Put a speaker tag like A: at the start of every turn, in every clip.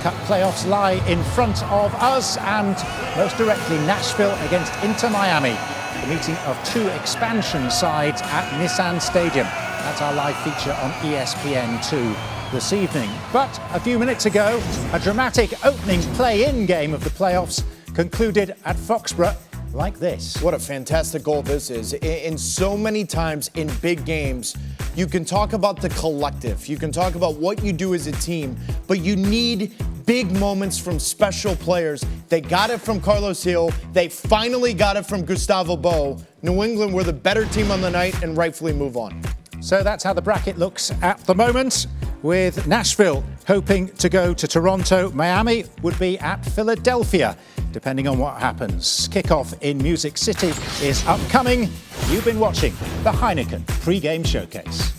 A: Cup playoffs lie in front of us, and most directly Nashville against Inter Miami, the meeting of two expansion sides at Nissan Stadium. That's our live feature on ESPN2 this evening. But a few minutes ago, a dramatic opening play-in game of the playoffs concluded at Foxborough like this.
B: What a fantastic goal this is. In so many times in big games, you can talk about the collective. You can talk about what you do as a team, but you need big moments from special players. They got it from Carlos Hill. They finally got it from Gustavo Bo. New England were the better team on the night and rightfully move on.
A: So that's how the bracket looks at the moment, with Nashville hoping to go to Toronto. Miami would be at Philadelphia, depending on what happens. Kickoff in Music City is upcoming. You've been watching the Heineken pre-game showcase.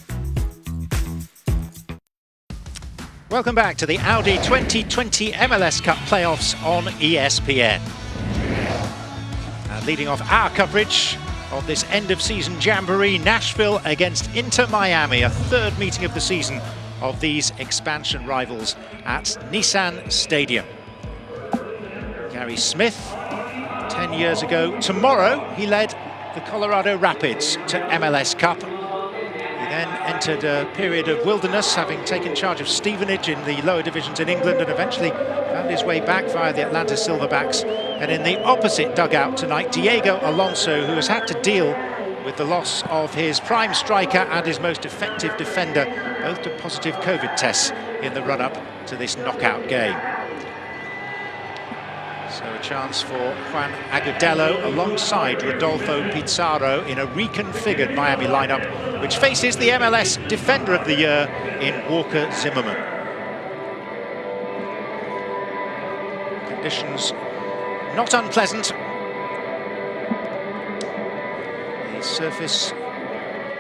A: Welcome back to the Audi 2020 MLS Cup playoffs on ESPN. And leading off our coverage of this end-of-season jamboree, Nashville against Inter Miami, a third meeting of the season of these expansion rivals at Nissan Stadium. Gary Smith, 10 years ago tomorrow, he led the Colorado Rapids to MLS Cup. He then entered a period of wilderness, having taken charge of Stevenage in the lower divisions in England, and eventually found his way back via the Atlanta Silverbacks. And in the opposite dugout tonight, Diego Alonso, who has had to deal with the loss of his prime striker and his most effective defender, both to positive COVID tests in the run-up to this knockout game. So a chance for Juan Agudelo alongside Rodolfo Pizarro in a reconfigured Miami lineup, which faces the MLS Defender of the Year in Walker Zimmerman. Conditions not unpleasant. The surface,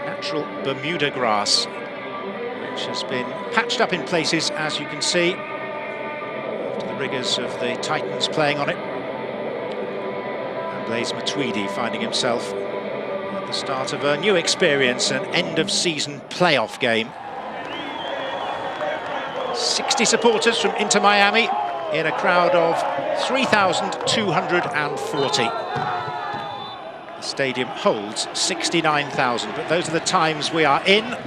A: natural Bermuda grass, which has been patched up in places, as you can see, after the rigours of the Titans playing on it. And Blaise Matuidi finding himself at the start of a new experience, an end-of-season playoff game. 60 supporters from Inter Miami in a crowd of 3,240. The stadium holds 69,000, but those are the times we are in. And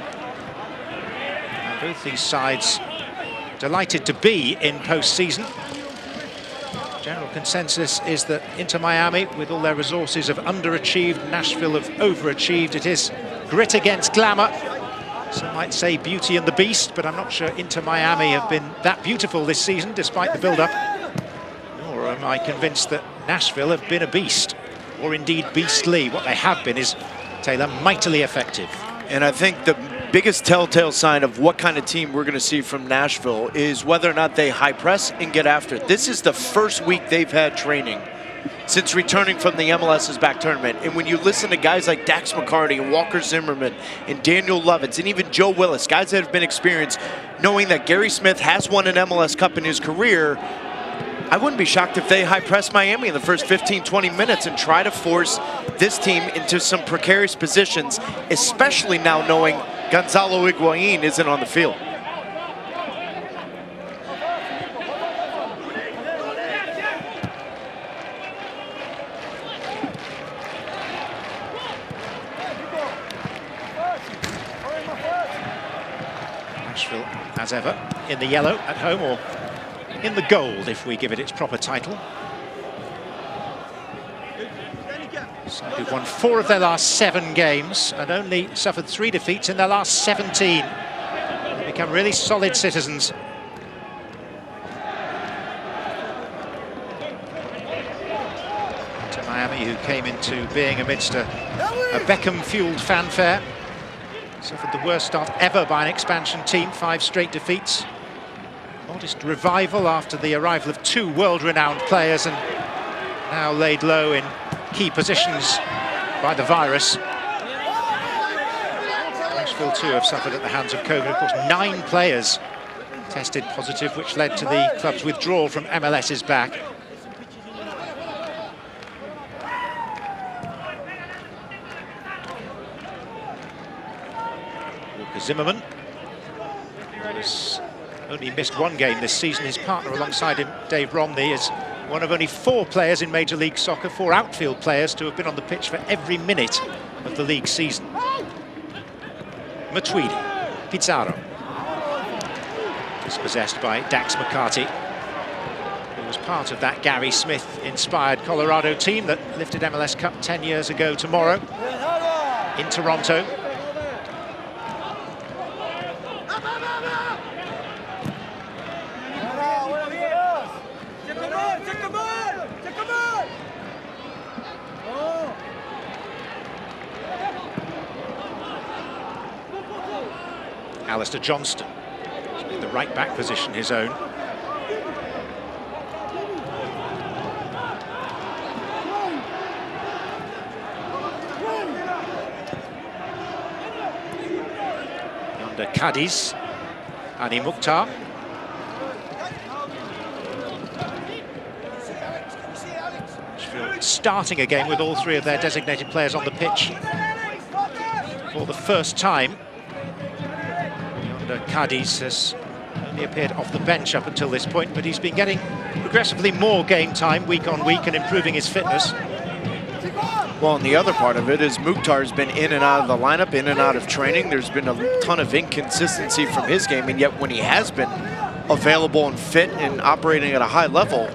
A: both these sides delighted to be in post-season. General consensus is that Inter Miami, with all their resources, have underachieved. Nashville have overachieved. It is grit against glamour. Some might say Beauty and the Beast, but I'm not sure Inter Miami have been that beautiful this season, despite the build-up. Nor am I convinced that Nashville have been a beast, or indeed beastly. What they have been is, Taylor, mightily effective.
B: And I think the biggest telltale sign of what kind of team we're going to see from Nashville is whether or not they high press and get after it. This is the first week they've had training since returning from the MLS's back tournament. And when you listen to guys like Dax McCarty and Walker Zimmerman and Daniel Lovitz and even Joe Willis, guys that have been experienced, knowing that Gary Smith has won an MLS Cup in his career, I wouldn't be shocked if they high press Miami in the first 15, 20 minutes and try to force this team into some precarious positions, especially now knowing Gonzalo Higuain isn't on the field.
A: Nashville, as ever, in the yellow at home, or in the gold, if we give it its proper title. Side who've won 4 of their last 7 games and only suffered 3 defeats in their last 17. They've become really solid citizens. To Miami, who came into being amidst a Beckham-fueled fanfare. Suffered the worst start ever by an expansion team, 5 straight defeats. Modest revival after the arrival of 2 world-renowned players, and now laid low in key positions by the virus. Nashville too have suffered at the hands of COVID. Of course, 9 players tested positive, which led to the club's withdrawal from MLS's back. Walker Zimmerman was only missed one game this season. His partner alongside him, Dave Romney, is one of only 4 players in Major League Soccer, 4 outfield players, to have been on the pitch for every minute of the league season. Matuidi, Pizarro. Dispossessed by Dax McCarty, who was part of that Gary Smith-inspired Colorado team that lifted MLS Cup 10 years ago tomorrow in Toronto. Alistair Johnston, in the right back position his own. Under Cadiz, Hani Mukhtar. Nashville starting a game with all 3 of their designated players on the pitch for the first time. Cadiz has only appeared off the bench up until this point, but he's been getting progressively more game time week on week and improving his fitness.
B: Well, and the other part of it is Mukhtar's been in and out of the lineup, in and out of training. There's been a ton of inconsistency from his game, and yet when he has been available and fit and operating at a high level,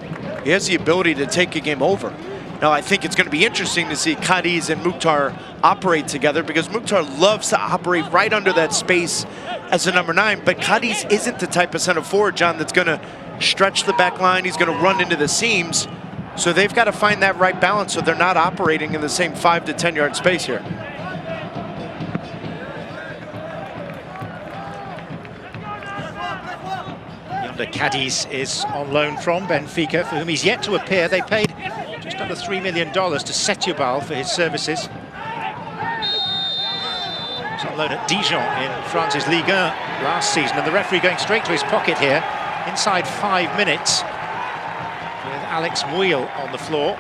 B: he has the ability to take a game over. Now, I think it's going to be interesting to see Cadiz and Mukhtar operate together, because Mukhtar loves to operate right under that space as a number 9, but Cadiz isn't the type of center forward, John, that's going to stretch the back line. He's going to run into the seams. So they've got to find that right balance so they're not operating in the same 5 to 10 yard space here.
A: Yonder Cadiz is on loan from Benfica, for whom he's yet to appear. They paid just under $3 million to Setúbal for his services. He's on loan at Dijon in France's Ligue 1 last season, and the referee going straight to his pocket here inside 5 minutes with Alex Muil on the floor.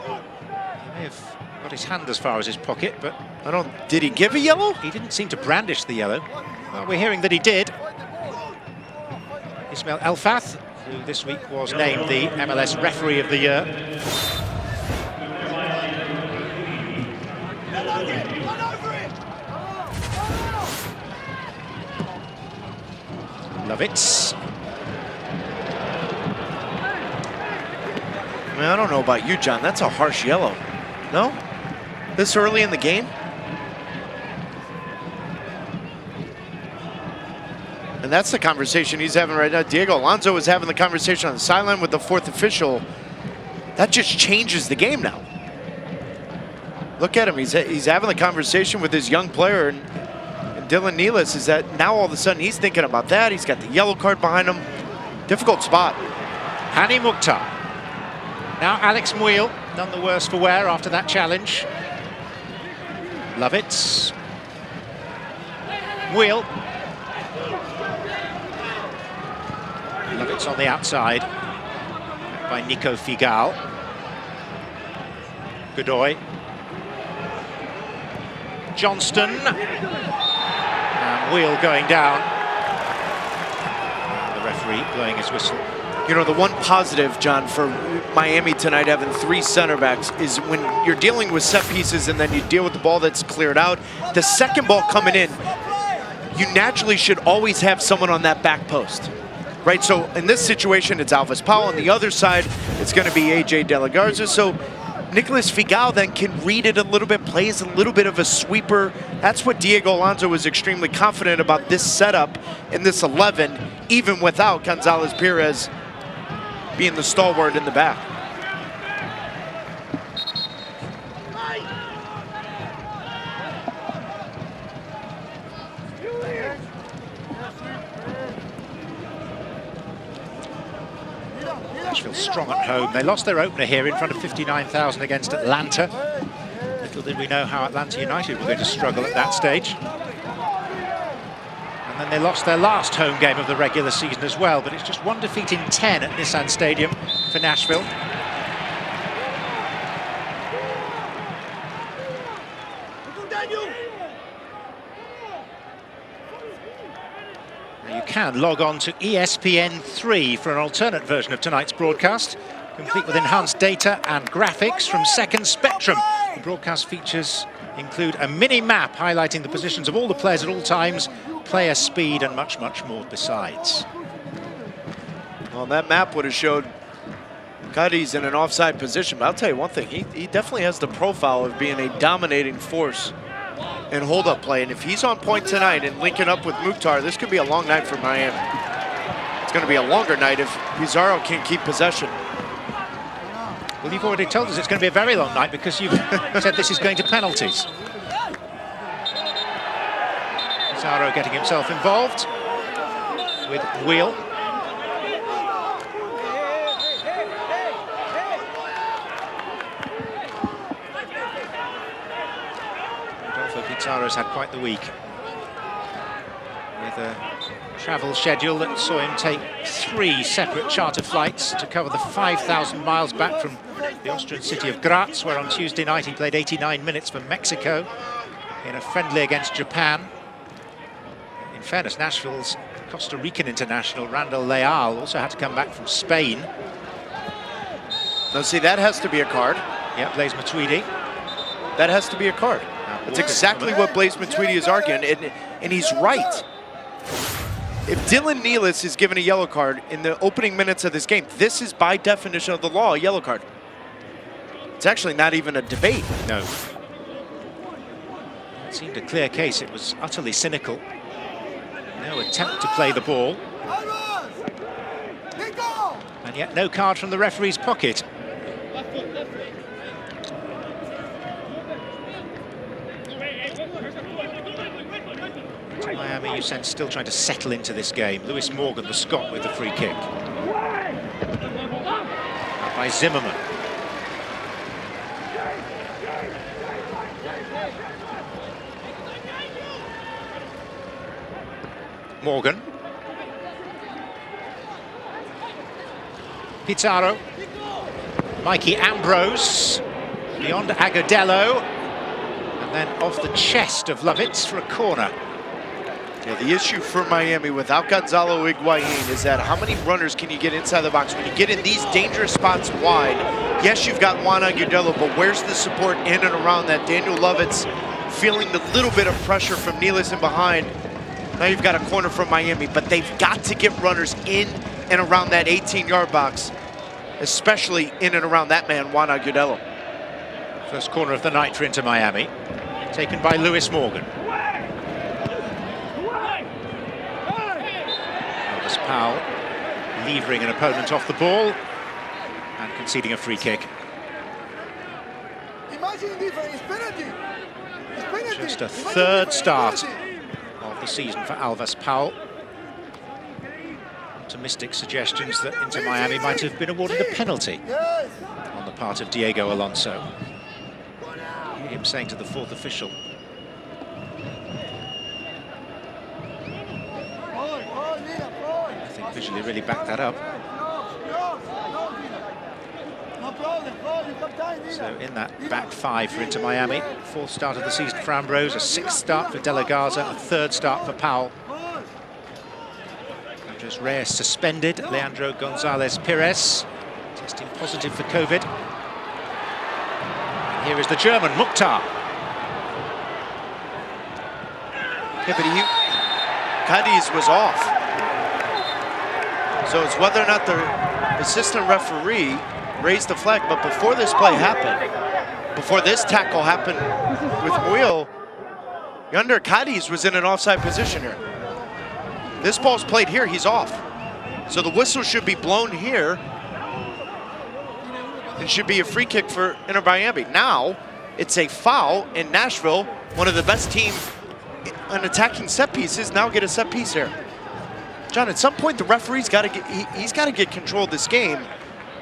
A: He may have got his hand as far as his pocket, but
B: did he give a yellow?
A: He didn't seem to brandish the yellow. Well, we're hearing that he did. Ismail Elfath, who this week was named the MLS Referee of the Year. Lovitz.
B: I mean, I don't know about you, John. That's a harsh yellow. No? This early in the game? And that's the conversation he's having right now. Diego Alonso is having the conversation on the sideline with the 4th official. That just changes the game now. Look at him. He's having the conversation with his young player. And Dylan Nealis is that now all of a sudden he's thinking about that. He's got the yellow card behind him. Difficult spot.
A: Hani Mukhtar. Now Alex Muil, none the worse for wear after that challenge. Lovitz. Muil. Lovitz on the outside by Nico Figal. Godoy. Johnston. And Muil going down. The referee blowing his whistle.
B: You know, the one positive, John, for Miami tonight having 3 center backs is when you're dealing with set pieces and then you deal with the ball that's cleared out, the second ball coming in, you naturally should always have someone on that back post, right? So in this situation, it's Alvis Powell. On the other side, it's going to be AJ De La Garza. So Nicolas Figal then can read it a little bit, plays a little bit of a sweeper. That's what Diego Alonso was extremely confident about this setup in this 11, even without Gonzalez Perez being the stalwart in the back.
A: Nashville strong at home. They lost their opener here in front of 59,000 against Atlanta. Little did we know how Atlanta United were going to struggle at that stage. And then they lost their last home game of the regular season as well, but it's just 1 defeat in 10 at Nissan Stadium for Nashville. Now you can log on to ESPN3 for an alternate version of tonight's broadcast, complete with enhanced data and graphics from Second Spectrum. The broadcast features include a mini map highlighting the positions of all the players at all times, player speed, and much, much more besides.
B: Well, that map would have showed Cadiz in an offside position, but I'll tell you one thing, he definitely has the profile of being a dominating force in hold-up play, and if he's on point tonight and linking up with Mukhtar, this could be a long night for Miami. It's going to be a longer night if Pizarro can keep possession.
A: Well, you've already told us it's going to be a very long night because you've said this is going to penalties. Pizarro getting himself involved with Wheel. Pizarro's had quite the week with a travel schedule that saw him take 3 separate charter flights to cover the 5,000 miles back from the Austrian city of Graz, where on Tuesday night he played 89 minutes for Mexico in a friendly against Japan. In fairness, Nashville's Costa Rican international Randall Leal also had to come back from Spain.
B: Now see, that has to be a card.
A: Yeah, Blaise Matuidi.
B: That has to be a card. That's exactly what Blaise Matuidi is arguing, and he's right. If Dylan Nealis is given a yellow card in the opening minutes of this game, this is by definition of the law a yellow card. It's actually not even a debate.
A: No. It seemed a clear case. It was utterly cynical. No attempt to play the ball. And yet no card from the referee's pocket. Miami, you sense, still trying to settle into this game. Lewis Morgan, the Scot, with the free kick. By Zimmerman. Morgan. Pizarro. Mikey Ambrose. Beyond Agudelo. And then off the chest of Lovitz for a corner.
B: Yeah, the issue for Miami without Gonzalo Higuain is that how many runners can you get inside the box? When you get in these dangerous spots wide, yes, you've got Juan Agudelo, but where's the support in and around that? Daniel Lovitz feeling the little bit of pressure from Nealis in behind. Now you've got a corner from Miami, but they've got to get runners in and around that 18-yard box, especially in and around that man, Juan Agudelo.
A: First corner of the night for Inter Miami, taken by Lewis Morgan. Powell levering an opponent off the ball and conceding a free kick. Just a third start of the season for Alvas Powell. Optimistic suggestions that Inter Miami might have been awarded a penalty on the part of Diego Alonso. Hear him saying to the fourth official, visually really backed that up. So in that back 5 for Inter Miami, 4th start of the season for Ambrose, a 6th start for De La Garza, a 3rd start for Powell. Andres Reyes suspended, Leandro Gonzalez Pires testing positive for COVID. And here is the German, Mukhtar.
B: Yeah, but Cadiz was off. So it's whether or not the assistant referee raised the flag, but before this play happened, before this tackle happened with Wheel, Yonder Cadiz was in an offside position here. This ball's played here, he's off. So the whistle should be blown here. It should be a free kick for Inter Miami. Now, it's a foul, and Nashville, one of the best teams in attacking set pieces, now get a set piece here. John, at some point the referee's got to get, he's got to get control of this game,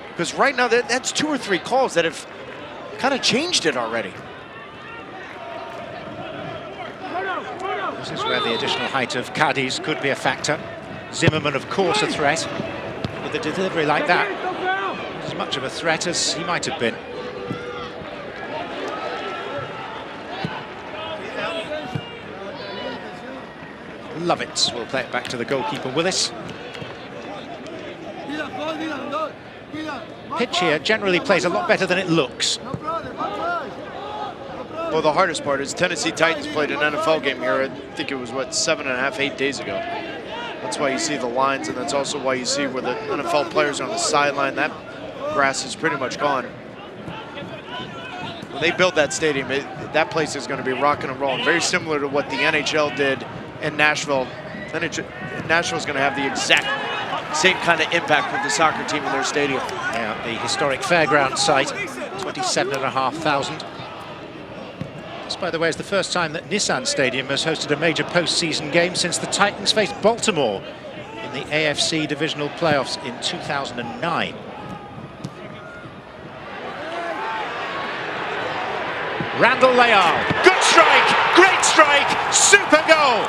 B: because right now that's 2 or 3 calls that have kind of changed it already.
A: This is where the additional height of Cadiz could be a factor. Zimmerman, of course, a threat. With a delivery like that, as much of a threat as he might have been. Lovitz will play it back to the goalkeeper, Willis. Pitch here generally plays a lot better than it looks.
B: Well, the hardest part is Tennessee Titans played an NFL game here. I think it was, what, 7.5, 8 days ago. That's why you see the lines, and that's also why you see where the NFL players are on the sideline. That grass is pretty much gone. When they build that stadium, that place is going to be rocking and rolling. Very similar to what the NHL did in Nashville. Nashville's going to have the exact same kind of impact with the soccer team in their stadium.
A: Yeah, the historic fairground site, 27,500. This, by the way, is the first time that Nissan Stadium has hosted a major postseason game since the Titans faced Baltimore in the AFC divisional playoffs in 2009. Randall Leal, good strike, great strike, super goal.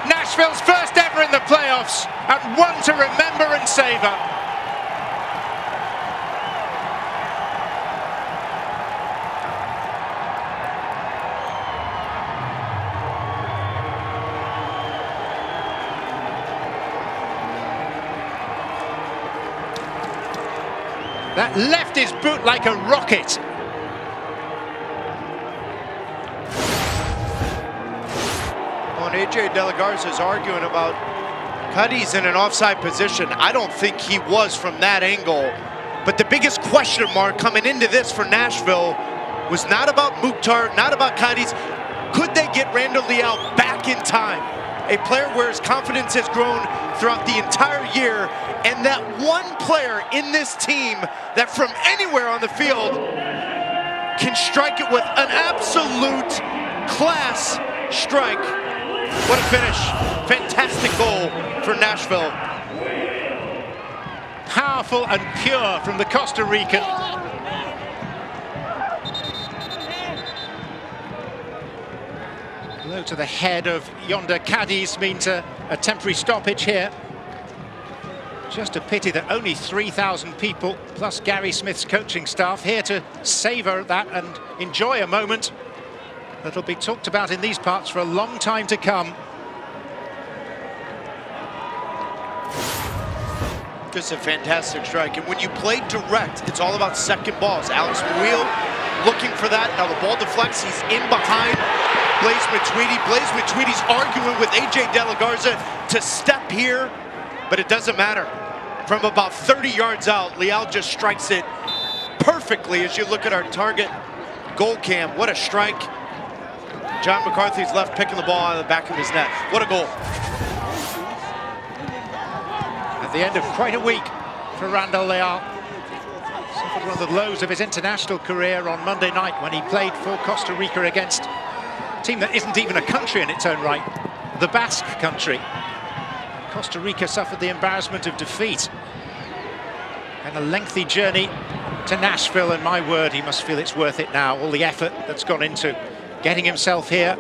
A: Nashville's first ever in the playoffs, and one to remember and savour. That left his boot like a rocket.
B: AJ De La Garza is arguing about Cuddy's in an offside position. I don't think he was from that angle. But the biggest question mark coming into this for Nashville was not about Mukhtar, not about Cuddy's. Could they get Randall Leal back in time? A player where his confidence has grown throughout the entire year, and that one player in this team that from anywhere on the field can strike it with an absolute class strike. What a finish. Fantastic goal for Nashville.
A: Powerful and pure from the Costa Rican. Blow to the head of yonder Cadiz means a temporary stoppage here. Just a pity that only 3,000 people, plus Gary Smith's coaching staff, here to savour that and enjoy a moment that'll be talked about in these parts for a long time to come.
B: Just a fantastic strike. And when you play direct, it's all about second balls. Alex Muil looking for that. Now the ball deflects. He's in behind Blaise Matuidi. Blaise Matuidi's arguing with AJ De La Garza to step here, but it doesn't matter. From about 30 yards out, Leal just strikes it perfectly as you look at our target goal cam. What a strike. John McCarthy's left picking the ball out of the back of his net. What a goal.
A: At the end of quite a week for Randall Leal. Suffered one of the lows of his international career on Monday night when he played for Costa Rica against a team that isn't even a country in its own right, the Basque country. Costa Rica suffered the embarrassment of defeat. And a lengthy journey to Nashville, and my word, he must feel it's worth it now. All the effort that's gone into getting himself here.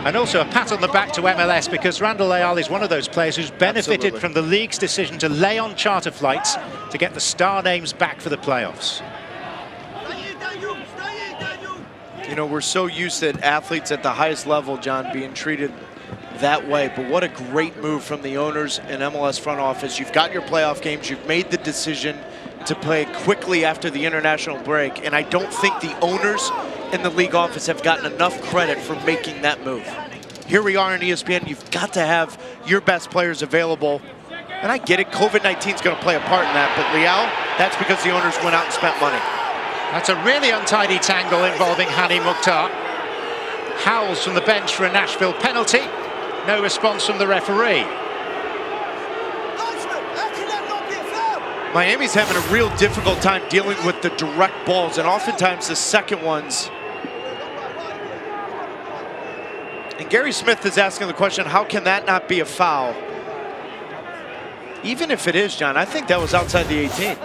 A: And also a pat on the back to MLS, because Randall Leal is one of those players who's benefited from the league's decision to lay on charter flights to get the star names back for the playoffs.
B: You know, we're so used to athletes at the highest level, John, being treated that way, but what a great move from the owners and MLS front office. You've got your playoff games, you've made the decision to play quickly after the international break, and I don't think the owners in the league office have gotten enough credit for making that move. Here we are on ESPN, you've got to have your best players available, and I get it, COVID-19 is going to play a part in that, but Leal, that's because the owners went out and spent money.
A: That's a really untidy tangle involving Hani Mukhtar. Howls from the bench for a Nashville penalty. No response from the referee.
B: Miami's having a real difficult time dealing with the direct balls, and oftentimes the second ones. And Gary Smith is asking the question, how can that not be a foul? Even if it is, John, I think that was outside the 18.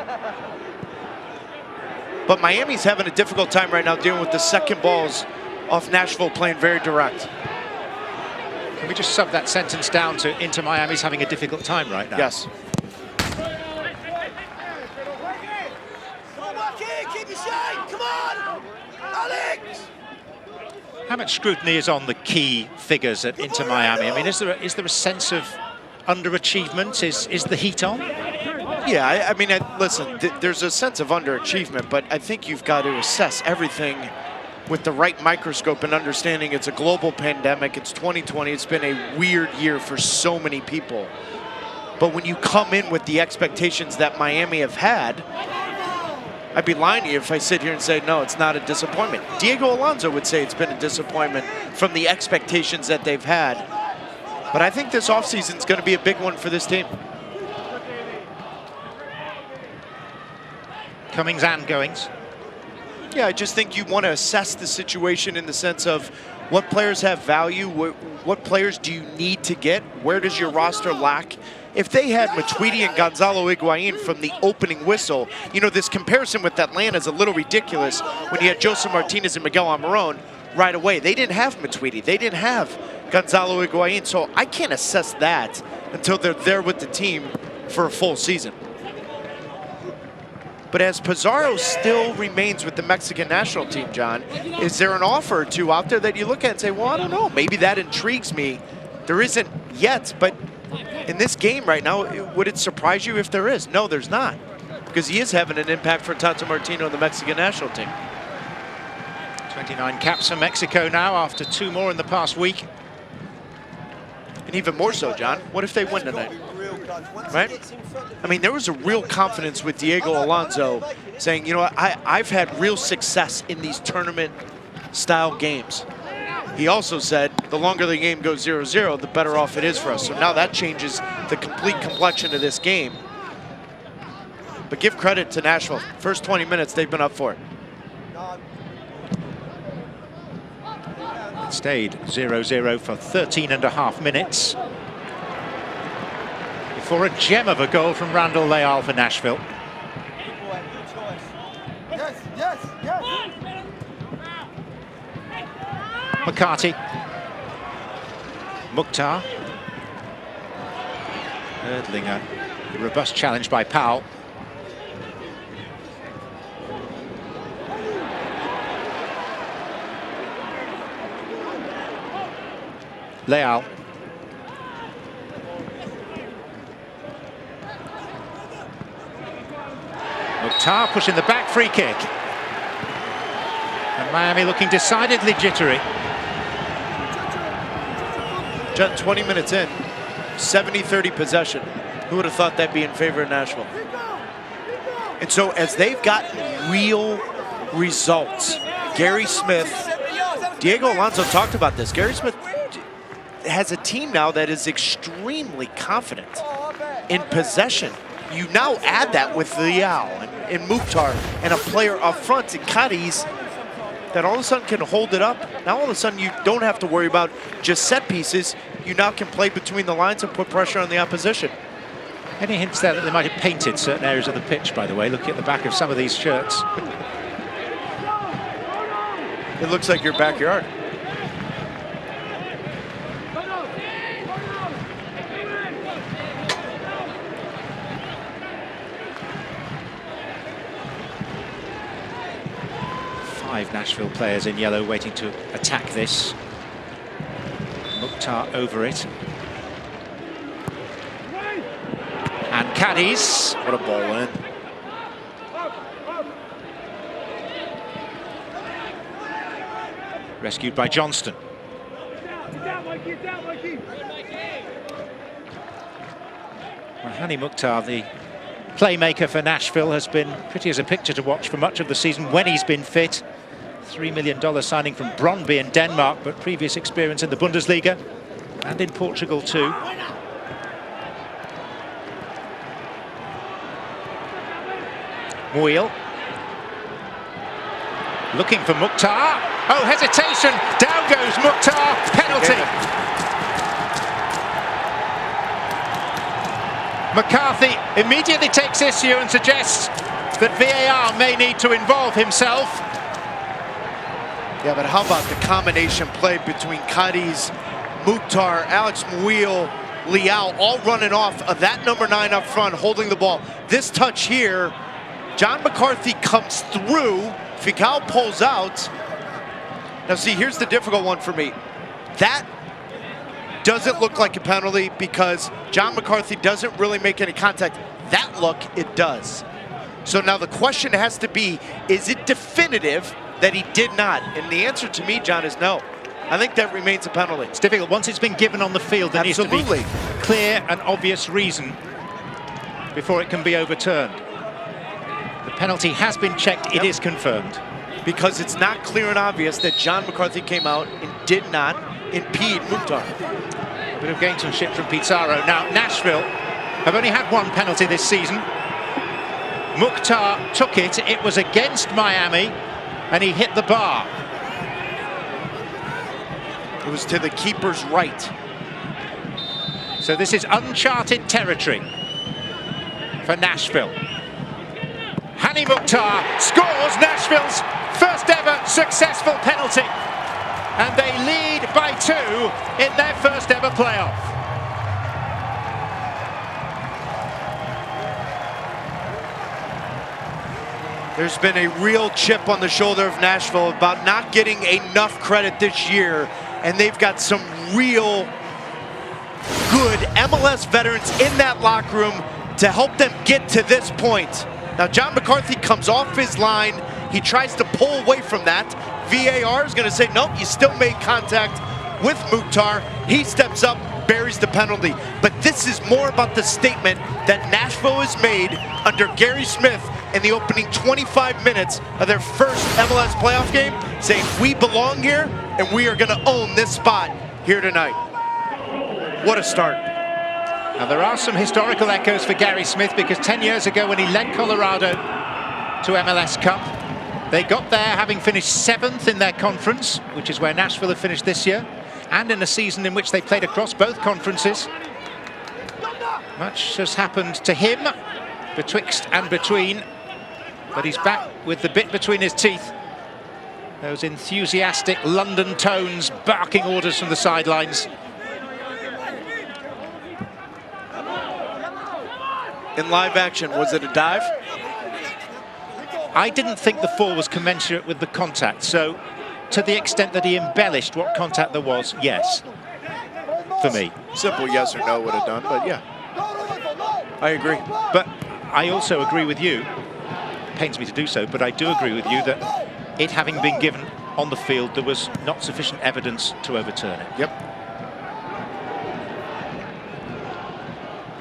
B: But Miami's having a difficult time right now dealing with the second balls off Nashville playing very direct.
A: Can we just sub that sentence down to Inter Miami's having a difficult time right now?
B: Yes.
A: How much scrutiny is on the key figures at Inter Miami? I mean, is there a sense of underachievement? Is the heat on?
B: Yeah, I mean, listen, there's a sense of underachievement, but I think you've got to assess everything with the right microscope and understanding it's a global pandemic. It's 2020. It's been a weird year for so many people. But when you come in with the expectations that Miami have had, I'd be lying to you if I sit here and say, no, it's not a disappointment. Diego Alonso would say it's been a disappointment from the expectations that they've had. But I think this offseason is going to be a big one for this team.
A: Comings and goings.
B: Yeah, I just think you want to assess the situation in the sense of what players have value, what players do you need to get, where does your roster lack? If they had Matuidi and Gonzalo Higuain from the opening whistle, you know, this comparison with Atlanta is a little ridiculous when you had Josef Martinez and Miguel Almiron right away. They didn't have Matuidi. They didn't have Gonzalo Higuain, so I can't assess that until they're there with the team for a full season. But as Pizarro still remains with the Mexican national team, John, is there an offer or two out there that you look at and say, well, I don't know, maybe that intrigues me? There isn't yet, but in this game right now, would it surprise you if there is? No, there's not, because he is having an impact for Tata Martino and the Mexican national team.
A: 29 caps for Mexico now after 2 more in the past week.
B: And even more so, John, what if they win tonight? Right? I mean, there was a real confidence with Diego Alonso saying, you know what, I've had real success in these tournament-style games. He also said, the longer the game goes 0-0, the better off it is for us. So now that changes the complete complexion of this game. But give credit to Nashville. First 20 minutes, they've been up for it.
A: It stayed 0-0 for 13.5 minutes. For a gem of a goal from Randall Leal for Nashville.
C: Yes, yes, yes.
A: McCarty. Mukhtar. Hurdling a robust challenge by Powell. Leal. Mukhtar pushing the back, free kick. And Miami looking decidedly jittery.
B: John, 20 minutes in, 70-30 possession. Who would have thought that'd be in favor of Nashville? And so as they've gotten real results, Gary Smith, Diego Alonso talked about this. Gary Smith has a team now that is extremely confident in possession. You now add that with Leal and Mukhtar and a player up front in Cadiz that all of a sudden can hold it up. Now all of a sudden you don't have to worry about just set pieces. You now can play between the lines and put pressure on the opposition.
A: Any hints there that they might have painted certain areas of the pitch, by the way? Looking at the back of some of these shirts.
B: It looks like your backyard.
A: Five Nashville players in yellow waiting to attack this. Mukhtar over it. And Cadiz.
B: What a ball in.
A: Rescued by Johnston. Hani Mukhtar, the playmaker for Nashville, has been pretty as a picture to watch for much of the season when he's been fit. $3 million signing from Brøndby in Denmark, but previous experience in the Bundesliga and in Portugal too. Muil. Looking for Mukhtar. Oh, hesitation. Down goes Mukhtar. Penalty. McCarthy immediately takes issue and suggests that VAR may need to involve himself.
B: Yeah, but how about the combination play between Cadiz, Mukhtar, Alex Muil, Leal, all running off of that number 9 up front, holding the ball. This touch here, John McCarthy comes through, Figal pulls out, Now see, here's the difficult one for me. That doesn't look like a penalty because John McCarthy doesn't really make any contact. That look, it does. So now the question has to be, is it definitive that he did not? And the answer to me, John, is no. I think that remains a penalty.
A: It's difficult. Once it's been given on the field, there needs to be clear and obvious reason before it can be overturned. The penalty has been checked. It is confirmed.
B: Because it's not clear and obvious that John McCarthy came out and did not impede Mukhtar.
A: A bit of gamesmanship from Pizarro. Now, Nashville have only had one penalty this season. Mukhtar took it. It was against Miami, and he hit the bar.
B: It was to the keeper's right.
A: So this is uncharted territory for Nashville. Hani Mukhtar scores Nashville's first ever successful penalty. And they lead by 2 in their first ever playoff.
B: There's been a real chip on the shoulder of Nashville about not getting enough credit this year, and they've got some real good MLS veterans in that locker room to help them get to this point. Now, John McCarthy comes off his line. He tries to pull away from that. VAR is going to say, nope, you still made contact with Mukhtar. He steps up, buries the penalty. But this is more about the statement that Nashville has made under Gary Smith in the opening 25 minutes of their first MLS playoff game, saying we belong here and we are going to own this spot here tonight. What a start.
A: Now, there are some historical echoes for Gary Smith because 10 years ago when he led Colorado to MLS Cup, they got there having finished 7th in their conference, which is where Nashville have finished this year, and in a season in which they played across both conferences. Much has happened to him betwixt and between, but he's back with the bit between his teeth. Those enthusiastic London tones barking orders from the sidelines.
B: In live action, was it a dive?
A: I didn't think the fall was commensurate with the contact, so to the extent that he embellished what contact there was, yes, for me.
B: Simple yes or no would have done, but yeah, I agree.
A: But I also agree with you, it pains me to do so, but I do agree with you that it having been given on the field, there was not sufficient evidence to overturn it.
B: Yep.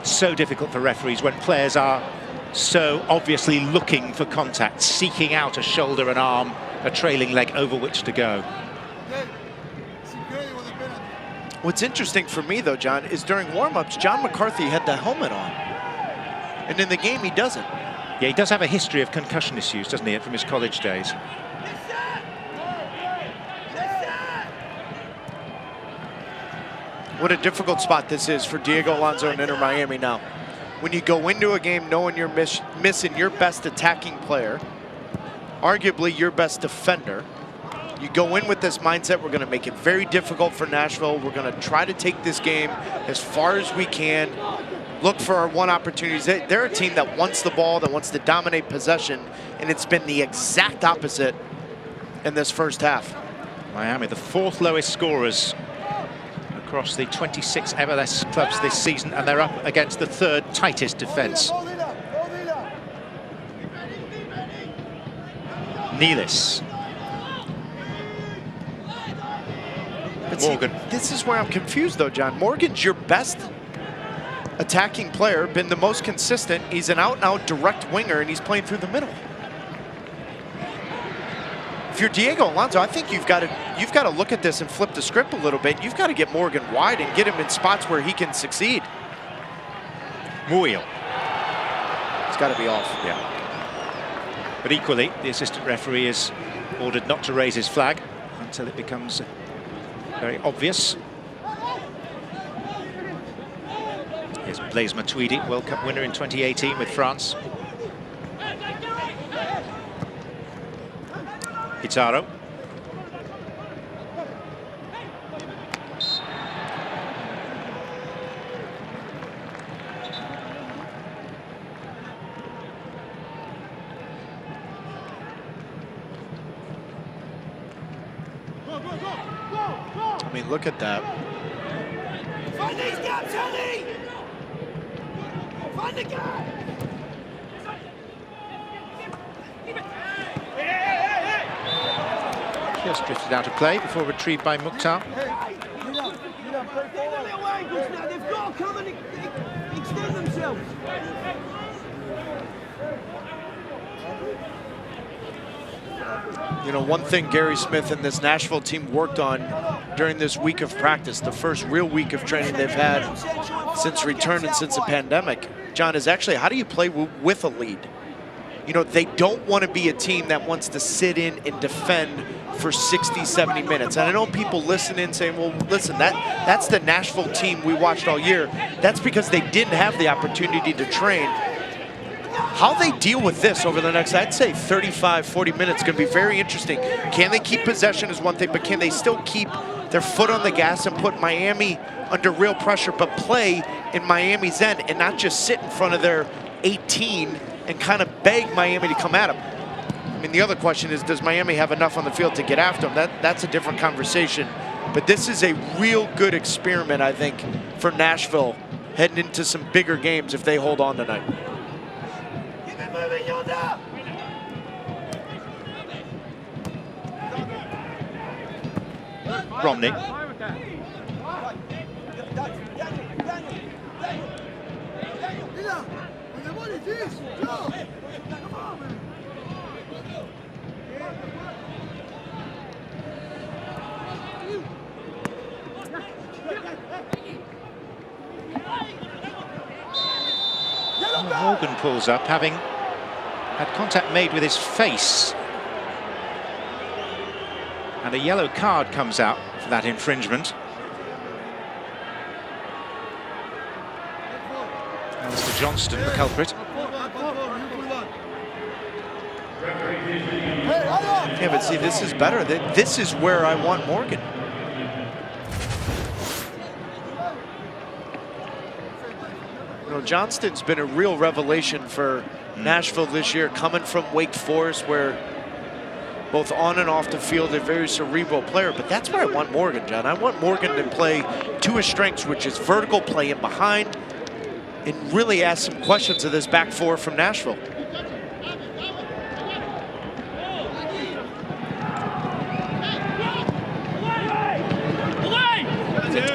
A: So difficult for referees when players are so obviously looking for contact, seeking out a shoulder, an arm, a trailing leg over which to go.
B: What's interesting for me though, John, is during warm-ups, John McCarthy had the helmet on. And in the game, he doesn't.
A: Yeah, he does have a history of concussion issues, doesn't he, from his college days.
B: What a difficult spot this is for Diego Alonso and Inter Miami now. When you go into a game knowing you're missing your best attacking player, arguably your best defender, you go in with this mindset, we're gonna make it very difficult for Nashville. We're gonna try to take this game as far as we can, look for our one opportunities. They're a team that wants the ball, that wants to dominate possession, and it's been the exact opposite in this first half.
A: Miami, the 4th lowest scorers across the 26 MLS clubs this season, and they're up against the 3rd tightest defense. Nealis. Morgan.
B: See, this is where I'm confused though, John. Morgan's your best attacking player, been the most consistent. He's an out-and-out direct winger, and he's playing through the middle. If you're Diego Alonso, I think you've got to look at this and flip the script a little bit. You've got to get Morgan wide and get him in spots where he can succeed.
A: Muil.
B: It's got to be off.
A: Yeah. But equally, the assistant referee is ordered not to raise his flag until it becomes very obvious. Here's Blaise Matuidi, World Cup winner in 2018 with France. Pizarro.
B: I mean, look at that.
C: Find these gaps, Ellie! Find the gap!
A: Just drifted out of play before retrieved by Mukhtar.
C: They've got to come and extend themselves.
B: You know, one thing Gary Smith and this Nashville team worked on during this week of practice, the first real week of training they've had since returning since the pandemic, John, is actually how do you play with a lead? You know, they don't want to be a team that wants to sit in and defend for 60, 70 minutes. And I know people listen in saying, well, listen, that's the Nashville team we watched all year. That's because they didn't have the opportunity to train. How they deal with this over the next, I'd say 35, 40 minutes is going to be very interesting. Can they keep possession is one thing, but can they still keep their foot on the gas and put Miami under real pressure, but play in Miami's end and not just sit in front of their 18 and kind of beg Miami to come at them? I mean, the other question is, does Miami have enough on the field to get after them? That's a different conversation. But this is a real good experiment, I think, for Nashville heading into some bigger games if they hold on tonight.
C: Keep it moving, Yonder!
A: Romney. Morgan pulls up, having had contact made with his face. And a yellow card comes out for that infringement. Mr. Johnston, the culprit.
B: Yeah, but see, this is better. This is where I want Morgan. You know, Johnston's been a real revelation for Nashville this year, coming from Wake Forest, where both on and off the field, a very cerebral player. But that's where I want Morgan, John. I want Morgan to play to his strengths, which is vertical, play in behind, and really ask some questions of this back four from Nashville.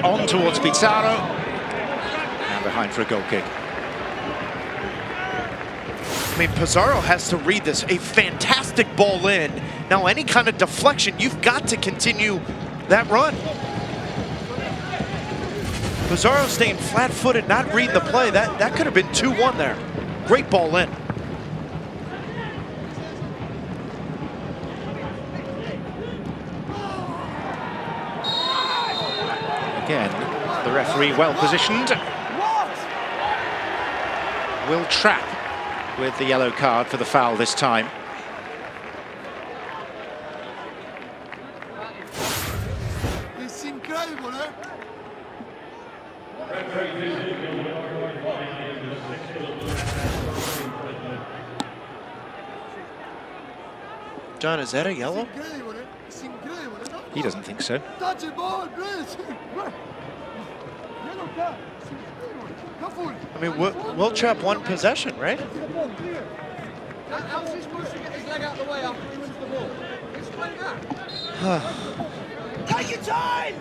A: On towards Pizarro. And behind for a goal kick.
B: I mean, Pizarro has to read this. A fantastic ball in. Now, any kind of deflection, you've got to continue that run. Pizarro staying flat-footed, not reading the play. That could have been 2-1 there. Great ball in.
A: Again, the referee well positioned. Will trap with the yellow card for the foul this time.
C: It's incredible, eh?
B: John, is that a yellow?
C: Incredible, eh? It's incredible, eh?
A: He doesn't think so.
C: Touch the ball, please. Yellow card. It's incredible. Go full.
B: I mean, we'll trap one possession, right?
C: How's he supposed to get his leg out of the way after he wins the ball? Explain that. Take your time!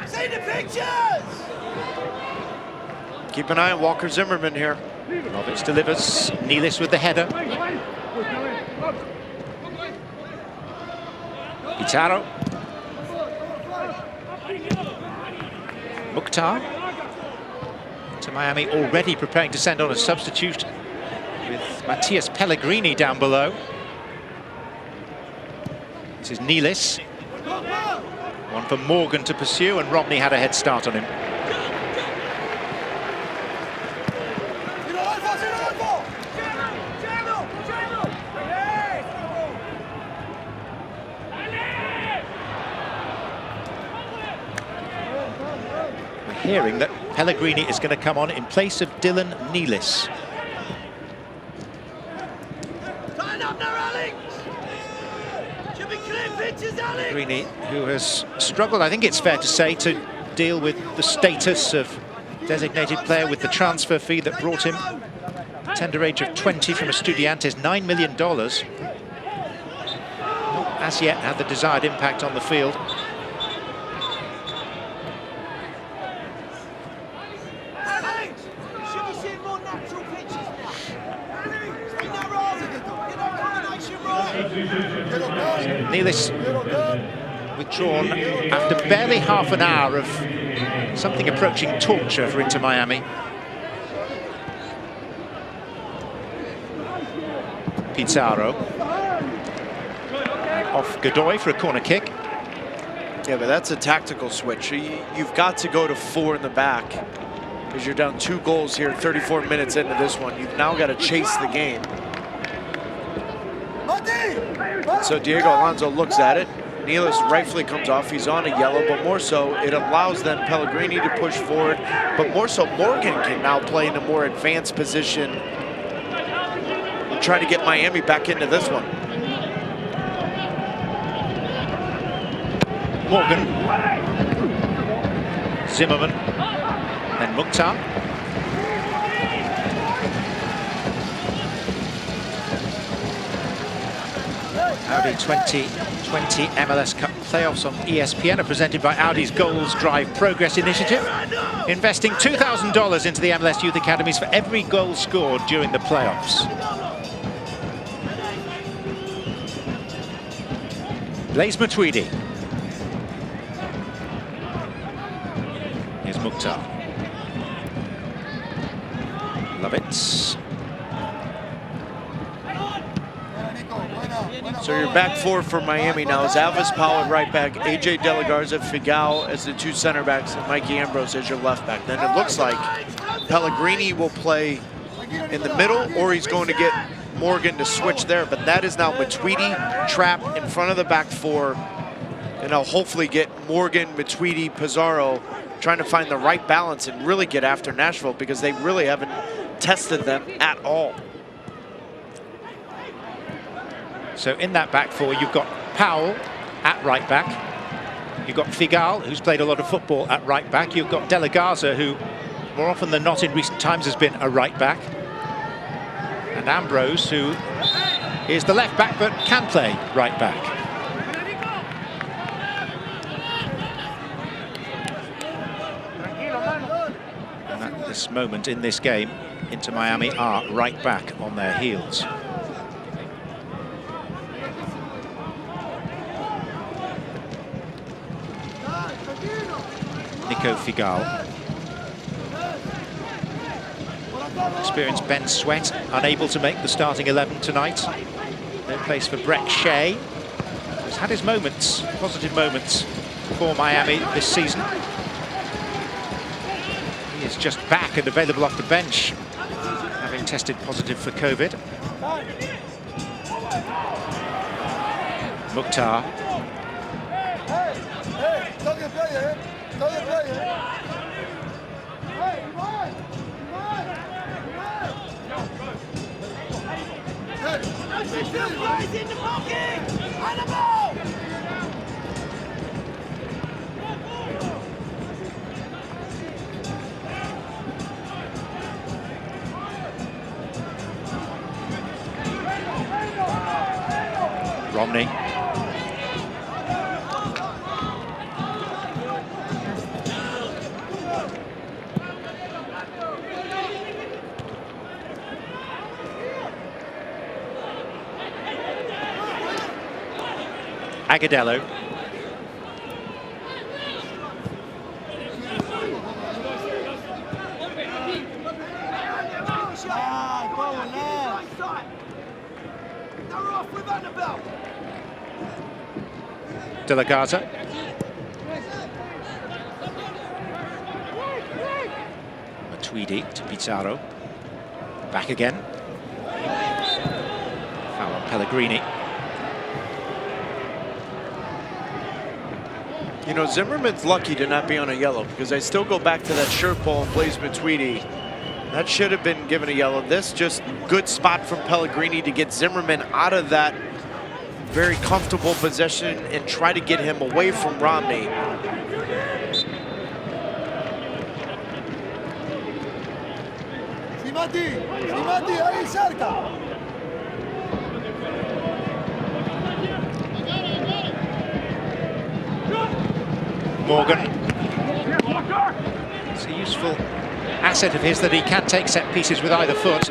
C: See the pictures!
B: Keep an eye on Walker Zimmerman here.
A: Roberts delivers. Nealis with the header. Pizarro. Mukhtar. To Miami, already preparing to send on a substitute with Matthias Pellegrini down below. This is Nealis. One for Morgan to pursue, and Romney had a head start on him. We're hearing that Pellegrini is going to come on in place of Dylan Nealis.
C: Tighten up now, Alex! Should be clear
A: Pellegrini, who has struggled, I think it's fair to say, to deal with the status of designated player with the transfer fee that brought him, tender age of 20 from Estudiantes, $9 million. Not as yet had the desired impact on the field. Nealis withdrawn after barely half an hour of something approaching torture for Inter Miami. Pizarro. Off Godoy for a corner kick.
B: Yeah, but that's a tactical switch. You've got to go to 4 in the back because you're down 2 goals here 34 minutes into this one. You've now got to chase the game. So Diego Alonso looks at it. Nealis rightfully comes off. He's on a yellow, but more so it allows then Pellegrini to push forward. But more so Morgan can now play in a more advanced position and try to get Miami back into this one.
A: Morgan. Zimmerman. Then Mukhtar. Audi 2020 MLS Cup playoffs on ESPN are presented by Audi's Goals Drive Progress Initiative, investing $2,000 into the MLS Youth Academies for every goal scored during the playoffs. Blaise Matuidi. Here's Mukhtar. Lovitz.
B: So your back 4 for Miami now is Alves Powell at right back, AJ De La Garza, Figal as the 2 center backs, and Mikey Ambrose as your left back. Then it looks like Pellegrini will play in the middle, or he's going to get Morgan to switch there. But that is now Matuidi trapped in front of the back 4, and I'll hopefully get Morgan, Matuidi, Pizarro trying to find the right balance and really get after Nashville because they really haven't tested them at all.
A: So in that back 4, you've got Powell at right back. You've got Figal, who's played a lot of football at right back. You've got De La Garza, who more often than not in recent times has been a right back. And Ambrose, who is the left back but can play right back. And at this moment in this game, Inter Miami are right back on their heels. Nico Figal. Experienced Ben Sweat, unable to make the starting 11 tonight. No place for Brett Shea, who's had his moments, positive moments for Miami this season. He is just back and available off the bench, having tested positive for COVID. Mukhtar. Romney. Agudelo. De La Garza. Matuidi to Pizarro. Back again. Foul on Pellegrini.
B: You know, Zimmerman's lucky to not be on a yellow because I still go back to that shirt ball and Blaise Matuidi. That should have been given a yellow. This just good spot from Pellegrini to get Zimmerman out of that very comfortable possession and try to get him away from Romney.
C: Simati, ahí cerca.
A: Morgan. It's a useful asset of his that he can take set pieces with either foot.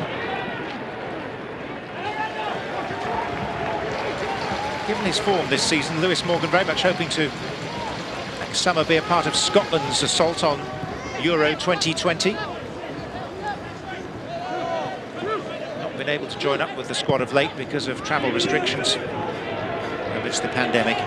A: Given his form this season, Lewis Morgan very much hoping to next summer be a part of Scotland's assault on Euro 2020. Not been able to join up with the squad of late because of travel restrictions amidst the pandemic.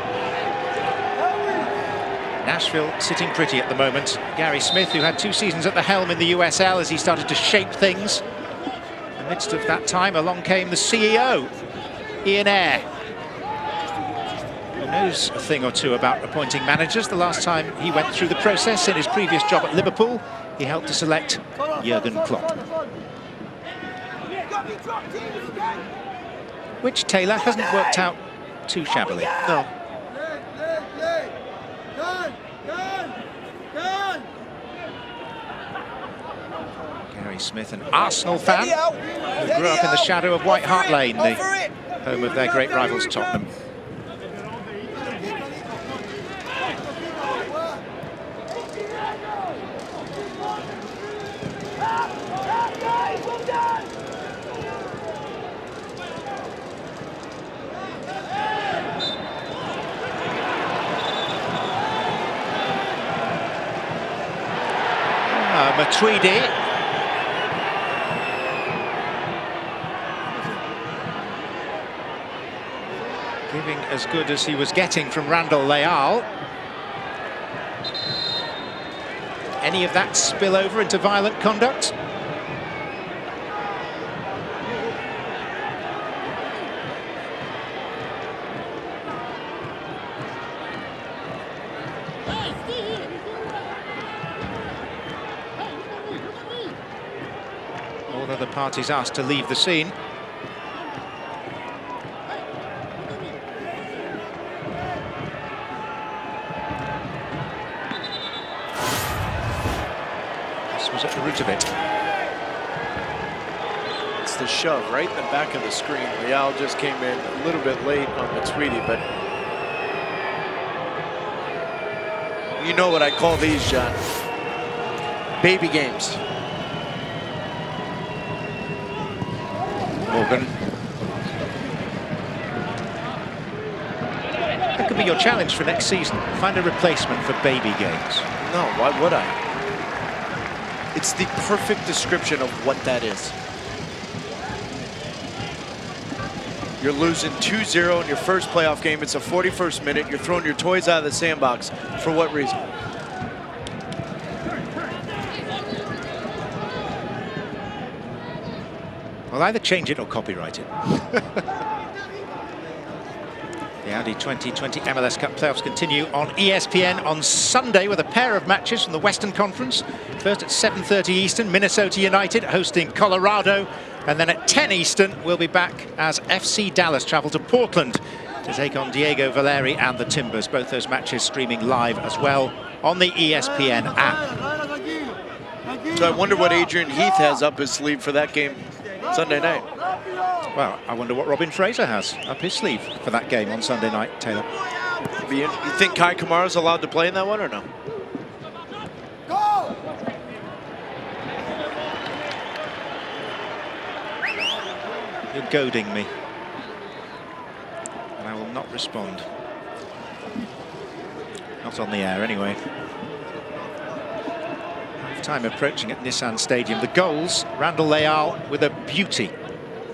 A: Nashville sitting pretty at the moment. Gary Smith, who had 2 seasons at the helm in the USL as he started to shape things. In the midst of that time, along came the CEO, Ian Ayre, who knows a thing or two about appointing managers. The last time he went through the process in his previous job at Liverpool, he helped to select Jurgen Klopp. Which, Taylor, hasn't worked out too shabbily.
B: No.
A: Gary Smith, an Arsenal fan who grew up in the shadow of White Hart Lane, the home of their great rivals Tottenham. Matuidi. Giving as good as he was getting from Randall Leal. Any of that spill over into violent conduct? All other parties asked to leave the scene. This was at the root of it.
B: It's the shove right in the back of the screen. Leal just came in a little bit late on Matuidi, but you know what I call these, John? Baby games.
A: Morgan. That could be your challenge for next season. Find a replacement for baby games.
B: No, why would I? It's the perfect description of what that is. You're losing 2-0 in your first playoff game. It's a 41st minute. You're throwing your toys out of the sandbox. For what reason?
A: Well, either change it or copyright it. The Audi 2020 MLS Cup playoffs continue on ESPN on Sunday with a pair of matches from the Western Conference. First at 7:30 Eastern, Minnesota United hosting Colorado. And then at 10 Eastern, we'll be back as FC Dallas travel to Portland to take on Diego Valeri and the Timbers. Both those matches streaming live as well on the ESPN app.
B: So I wonder what Adrian Heath has up his sleeve for that game Sunday night.
A: Well, I wonder what Robin Fraser has up his sleeve for that game on Sunday night, Taylor.
B: You think Kai Kamara's allowed to play in that one or no?
C: Go!
A: You're goading me. And I will not respond. Not on the air, anyway. Half-time approaching at Nissan Stadium. The goals, Randall Leal with a beauty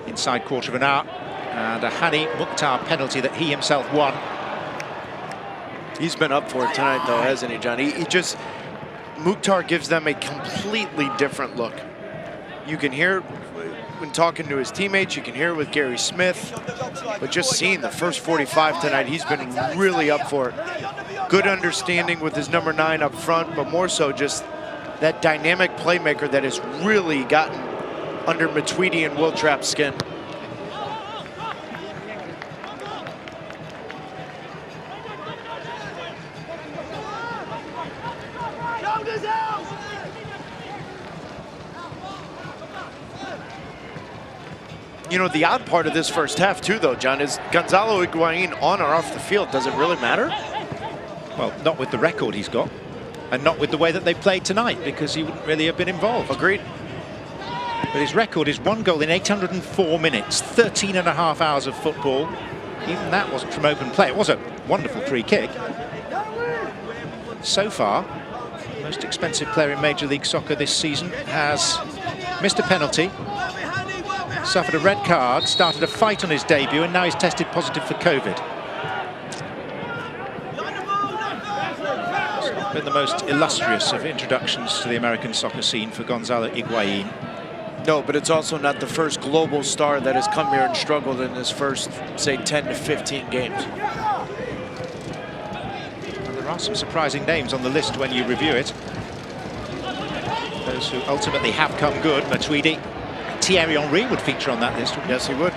A: inside quarter of an hour. And a Hani Mukhtar penalty that he himself won.
B: He's been up for it tonight, though, hasn't he, John? He just... Mukhtar gives them a completely different look. You can hear when talking to his teammates, you can hear it with Gary Smith, but just seeing the first 45 tonight, he's been really up for it. Good understanding with his number 9 up front, but more so just that dynamic playmaker that has really gotten under Matuidi and Will Trapp's skin. You know, the odd part of this first half, too, though, John, is Gonzalo Higuain on or off the field. Does it really matter?
A: Well, not with the record he's got, and not with the way that they played tonight, because he wouldn't really have been involved.
B: Agreed.
A: But his record is 1 goal in 804 minutes, 13.5 hours of football. Even that wasn't from open play. It was a wonderful free kick. So far, the most expensive player in Major League Soccer this season has missed a penalty, suffered a red card, started a fight on his debut, and now he's tested positive for COVID. It's not been the most illustrious of introductions to the American soccer scene for Gonzalo Higuain.
B: No, but it's also not the first global star that has come here and struggled in his first, say, 10 to 15 games.
A: And there are some surprising names on the list when you review it. Those who ultimately have come good, Matuidi. Thierry Henry would feature on that list, wouldn't he?
B: Yes, he would.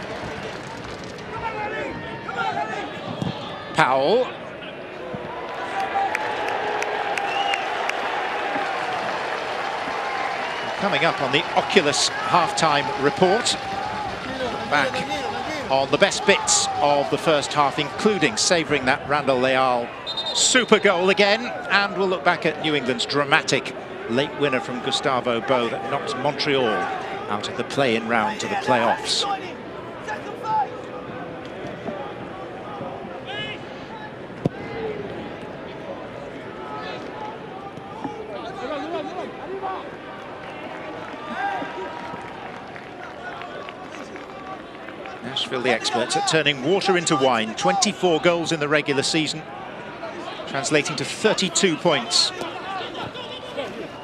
A: Powell. Coming up on the Oculus half-time report. Back on the best bits of the first half, including savouring that Randall Leal super goal again. And we'll look back at New England's dramatic late winner from Gustavo Bou that knocked Montreal out of the play-in round to the playoffs. Nashville, the experts at turning water into wine. 24 goals in the regular season, translating to 32 points.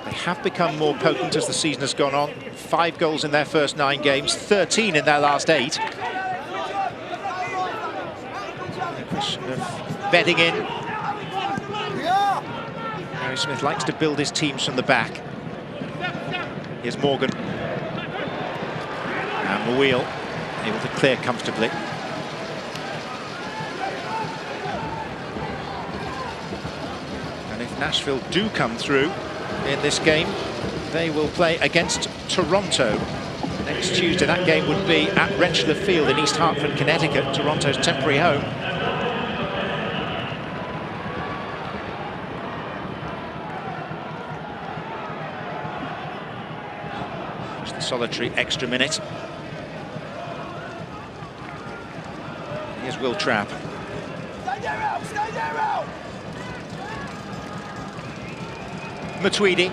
A: They have become more potent as the season has gone on. 5 goals in their first 9 games, 13 in their last 8. A question of bedding in. Harry Smith likes to build his teams from the back. Here's Morgan. And Mouille able to clear comfortably. And if Nashville do come through in this game, they will play against Toronto next Tuesday. That game would be at Rentschler Field in East Hartford, Connecticut, Toronto's temporary home. It's the solitary extra minute. Here's Will Trapp. Matuidi.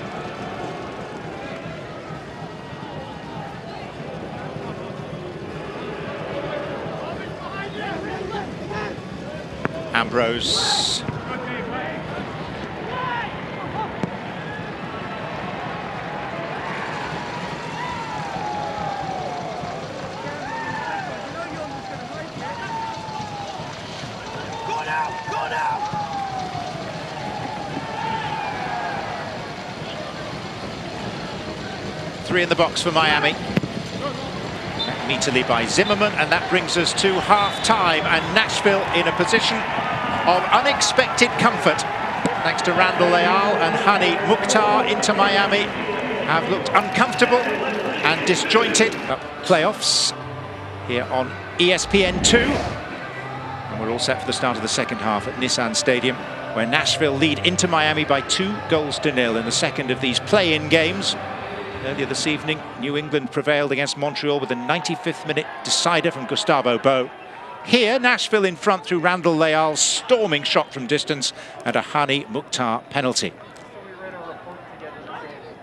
A: Ambrose. Three in the box for Miami. Immediately by Zimmerman, and that brings us to half-time, and Nashville in a position of unexpected comfort. Thanks to Randall Leal and Hani Mukhtar. Into Miami have looked uncomfortable and disjointed. Playoffs here on ESPN2. And we're all set for the start of the second half at Nissan Stadium, where Nashville lead Inter Miami by 2-0 in the second of these play-in games. Earlier this evening, New England prevailed against Montreal with a 95th minute decider from Gustavo Bou. Here, Nashville in front through Randall Leal's storming shot from distance and a Hani Mukhtar penalty.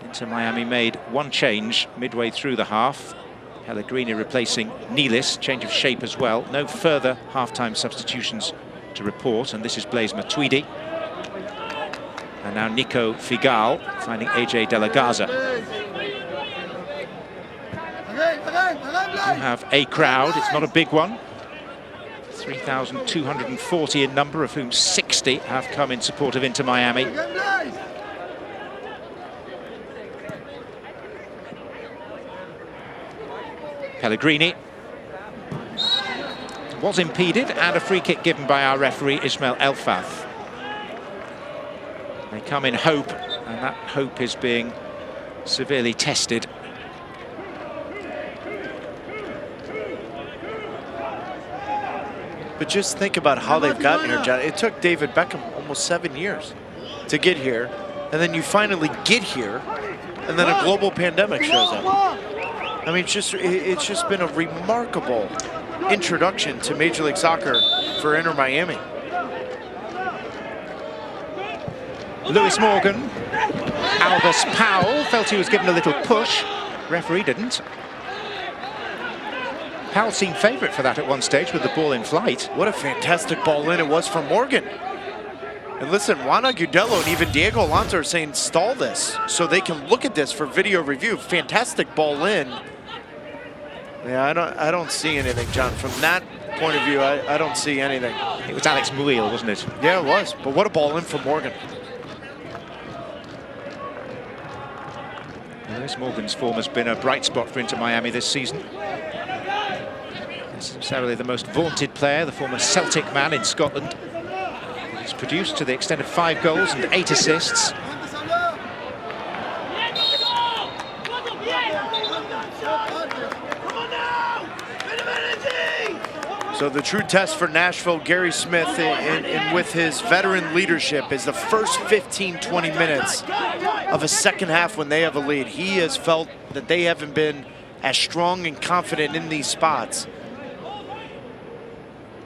A: Inter Miami made one change midway through the half. Pellegrini replacing Nealis, change of shape as well. No further half-time substitutions to report, and this is Blaise Matuidi. And now Nico Figal finding AJ De La Garza. We have a crowd, it's not a big one. 3,240 in number, of whom 60 have come in support of Inter Miami. Pellegrini was impeded, and a free kick given by our referee Ismail Elfath. They come in hope And that hope is being severely tested.
B: But just think about how they've gotten here, John. It took David Beckham almost 7 years to get here. And then you finally get here, and then a global pandemic shows up. I mean, it's just been a remarkable introduction to Major League Soccer for Inter Miami.
A: Lewis Morgan. Alvis Powell felt he was given a little push. Referee didn't. Powell seemed favourite for that at one stage with the ball in flight.
B: What a fantastic ball in it was from Morgan. And listen, Juan Agudelo and even Diego Alonso are saying stall this so they can look at this for video review. Fantastic ball in. Yeah, I don't see anything, John. From that point of view, I don't see anything.
A: It was Alex Muil, wasn't it?
B: Yeah, it was. But what a ball in from Morgan.
A: Lewis Morgan's form has been a bright spot for Inter Miami this season. Not necessarily the most vaunted player, the former Celtic man in Scotland. He's produced to the extent of 5 goals and 8 assists.
B: So the true test for Nashville, Gary Smith, and with his veteran leadership, is the first 15, 20 minutes of a second half when they have a lead. He has felt that they haven't been as strong and confident in these spots.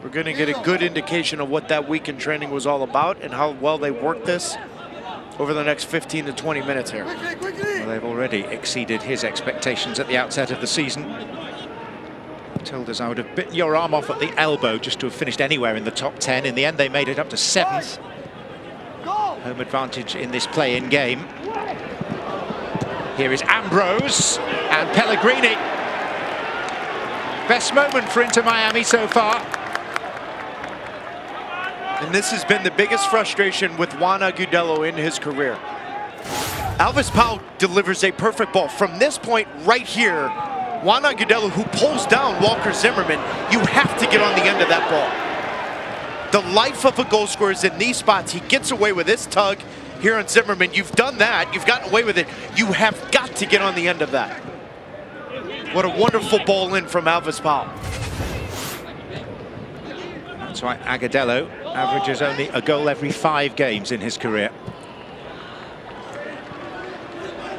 B: We're going to get a good indication of what that week in training was all about and how well they worked this over the next 15 to 20 minutes here.
A: Well, they've already exceeded his expectations at the outset of the season. Told us I would have bitten your arm off at the elbow just to have finished anywhere in the top 10. In the end, they made it up to 7th. Home advantage in this play-in game. Here is Ambrose and Pellegrini. Best moment for Inter Miami so far.
B: And this has been the biggest frustration with Juan Agudelo in his career. Alvis Powell delivers a perfect ball. From this point right here, Juan Agudelo, who pulls down Walker Zimmerman, you have to get on the end of that ball. The life of a goal scorer is in these spots. He gets away with this tug here on Zimmerman. You've done that. You've gotten away with it. You have got to get on the end of that. What a wonderful ball in from Alvis Powell.
A: That's why Agudelo averages only a goal every 5 games in his career.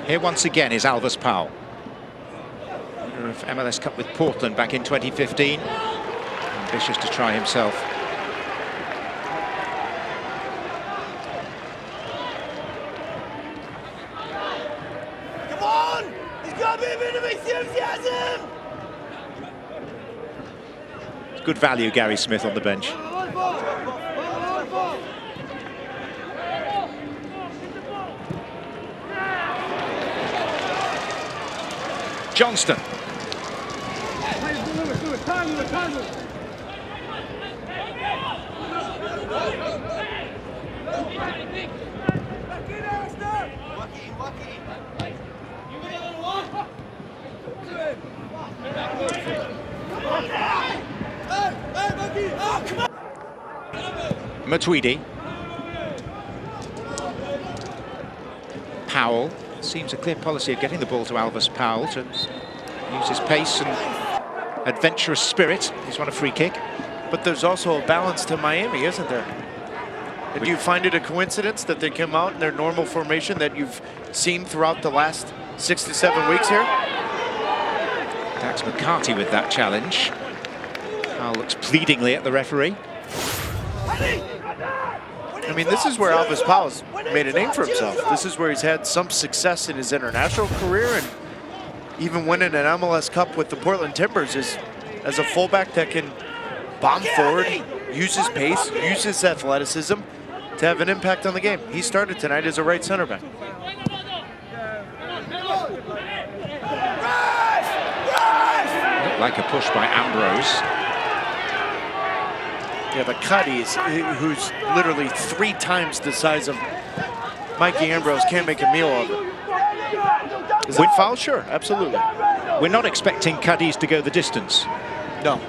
A: Here once again is Alvis Powell. Winner of MLS Cup with Portland back in 2015. Ambitious to try himself.
C: Come on! There's got to be a bit of enthusiasm!
A: Good value, Gary Smith on the bench. Johnston. Matuidi. Powell. Seems a clear policy of getting the ball to Alvis Powell to use his pace and adventurous spirit. He's won a free kick.
B: But there's also a balance to Miami, isn't there? And do you find it a coincidence that they come out in their normal formation that you've seen throughout the last 6 to 7 weeks here?
A: Dax McCarty with that challenge. Powell looks pleadingly at the referee.
B: I mean, this is where Alvis Powell's made a name for himself. This is where he's had some success in his international career, and even winning an MLS Cup with the Portland Timbers is as a fullback that can bomb forward, use his pace, use his athleticism to have an impact on the game. He started tonight as a right center back.
A: Looked like a push by Ambrose.
B: Yeah, but Cuddy's, who's literally 3 times the size of Mikey Ambrose, can't make a meal of it. Is it foul? Sure, absolutely.
A: We're not expecting Cadiz to go the distance.
B: No.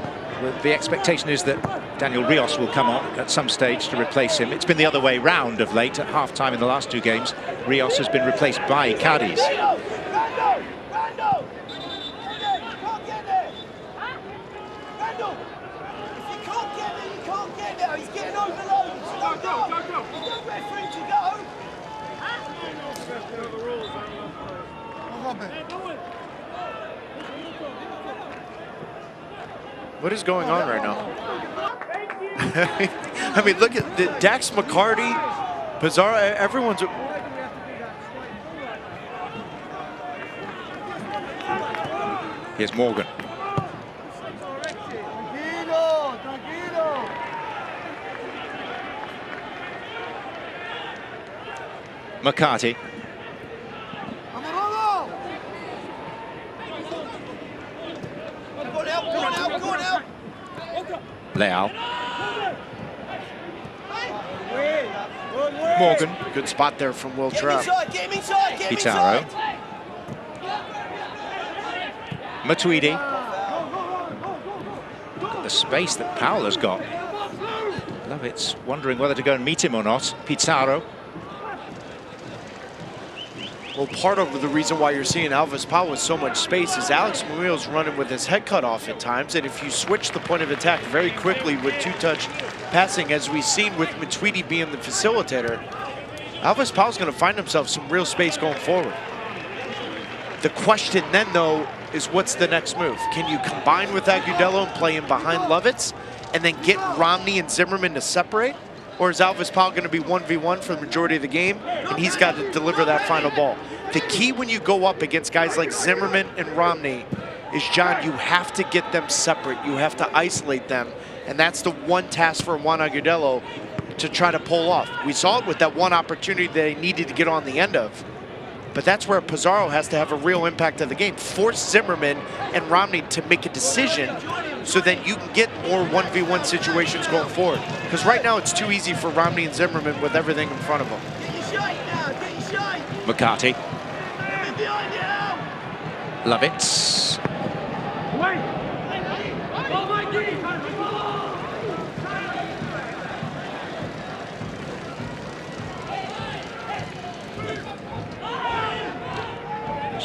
A: The expectation is that Daniel Rios will come on at some stage to replace him. It's been the other way round of late. At half-time in the last 2 games, Rios has been replaced by Cadiz.
B: What is going on right now? I mean, look at Dax McCarty, Pizarro, everyone's...
A: Here's Morgan. McCarty. Leal.
B: Morgan. Good spot there from Will Trapp.
A: Pizarro. Matuidi. Look at the space that Powell has got. Lovitz wondering whether to go and meet him or not. Pizarro.
B: Well, part of the reason why you're seeing Alvis Powell with so much space is Alex Murillo's running with his head cut off at times, and if you switch the point of attack very quickly with 2-touch passing, as we've seen with Matuidi being the facilitator, Alvis Powell's going to find himself some real space going forward. The question then, though, is what's the next move? Can you combine with Agudelo and play him behind Lovitz and then get Romney and Zimmerman to separate? Or is Alvis Powell going to be 1v1 for the majority of the game, and he's got to deliver that final ball? The key when you go up against guys like Zimmerman and Romney is, John, you have to get them separate. You have to isolate them, and that's the one task for Juan Agudelo to try to pull off. We saw it with that one opportunity that he needed to get on the end of, but that's where Pizarro has to have a real impact on the game. Force Zimmerman and Romney to make a decision so that you can get more 1v1 situations going forward. Because right now it's too easy for Romney and Zimmerman with everything in front of them.
A: McCarty. Lovitz.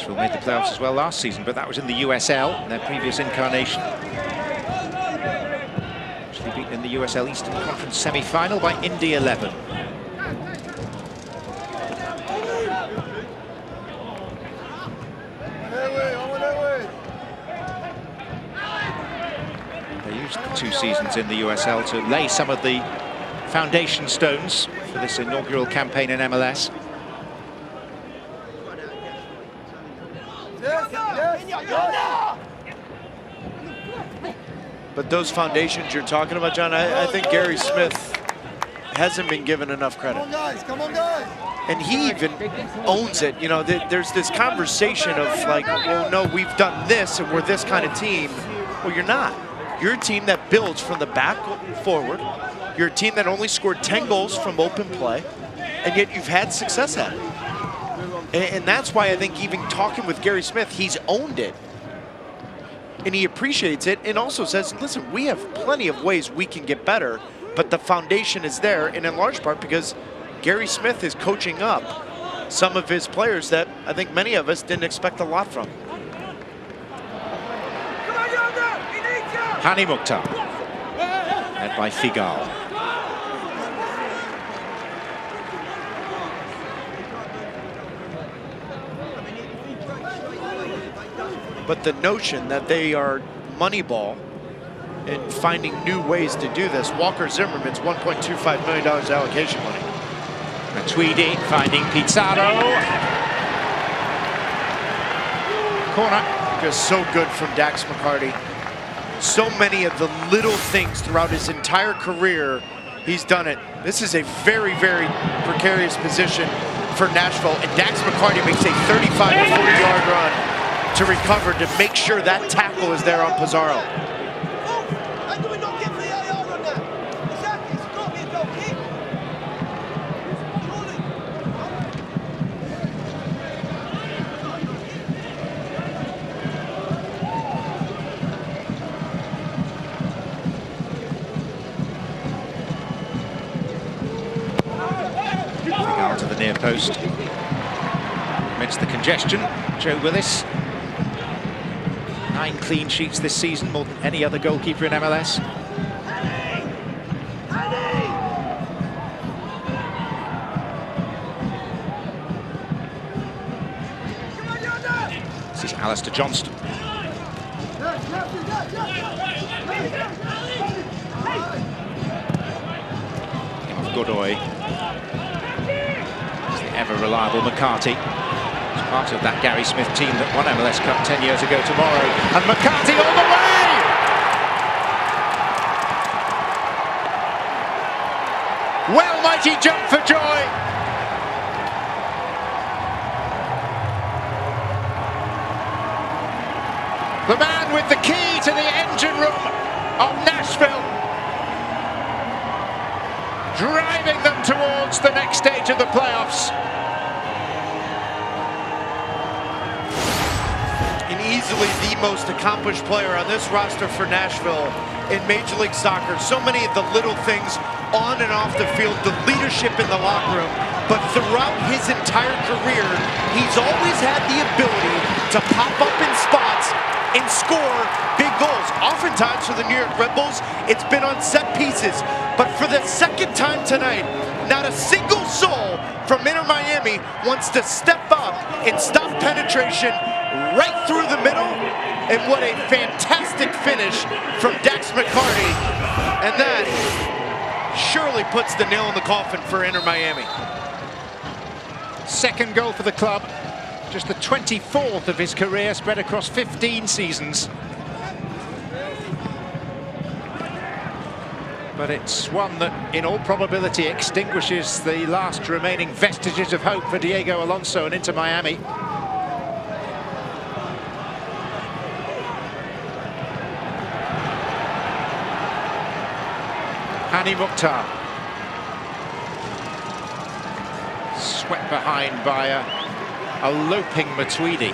A: Nashville made the playoffs as well last season, but that was in the USL, their previous incarnation. Actually beaten in the USL Eastern Conference semi-final by Indy 11. They used the 2 seasons in the USL to lay some of the foundation stones for this inaugural campaign in MLS.
B: But those foundations you're talking about, John, I think Gary Smith hasn't been given enough credit.
C: Come on, guys. Come on, guys.
B: And he even owns it. You know, there's this conversation of like, well, no, we've done this and we're this kind of team. Well, you're not. You're a team that builds from the back forward. You're a team that only scored 10 goals from open play, and yet you've had success at it. And that's why I think even talking with Gary Smith, he's owned it. And he appreciates it and also says, listen, we have plenty of ways we can get better, but the foundation is there, and in large part because Gary Smith is coaching up some of his players that I think many of us didn't expect a lot from.
A: Hani Mukhtar, led by Figal.
B: But the notion that they are Moneyball in finding new ways to do this, Walker Zimmerman's $1.25 million allocation money.
A: Matuidi finding Pizarro. Corner.
B: Just so good from Dax McCarty. So many of the little things throughout his entire career, he's done it. This is a very, very precarious position for Nashville, and Dax McCarty makes a 35 to 40-yard run to recover to make sure that tackle is there on Pizarro.
A: the near post. Amidst the congestion, Joe Willis. 9 clean sheets this season, more than any other goalkeeper in MLS. This is Alistair Johnston. Godoy. It's the ever-reliable McCarthy. It's part of that Gary Smith team that won MLS Cup 10 years ago tomorrow. And McCarthy all the way! Well, might he jump for joy! The man with the key to the engine room of Nashville, driving them towards the next stage of the playoffs.
B: And easily the most accomplished player on this roster for Nashville in Major League Soccer. So many of the little things on and off the field, the leadership in the locker room, but throughout his entire career, he's always had the ability to pop up in spots and score big goals. Oftentimes for the New York Red Bulls, it's been on set pieces. But for the second time tonight, not a single soul from Inter Miami wants to step up and stop penetration right through the middle. And what a fantastic finish from Dax McCarty. And that surely puts the nail in the coffin for Inter Miami.
A: Second goal for the club. Just the 24th of his career, spread across 15 seasons. But it's one that, in all probability, extinguishes the last remaining vestiges of hope for Diego Alonso and Inter Miami. Hani Mukhtar. Swept behind by a loping Matuidi.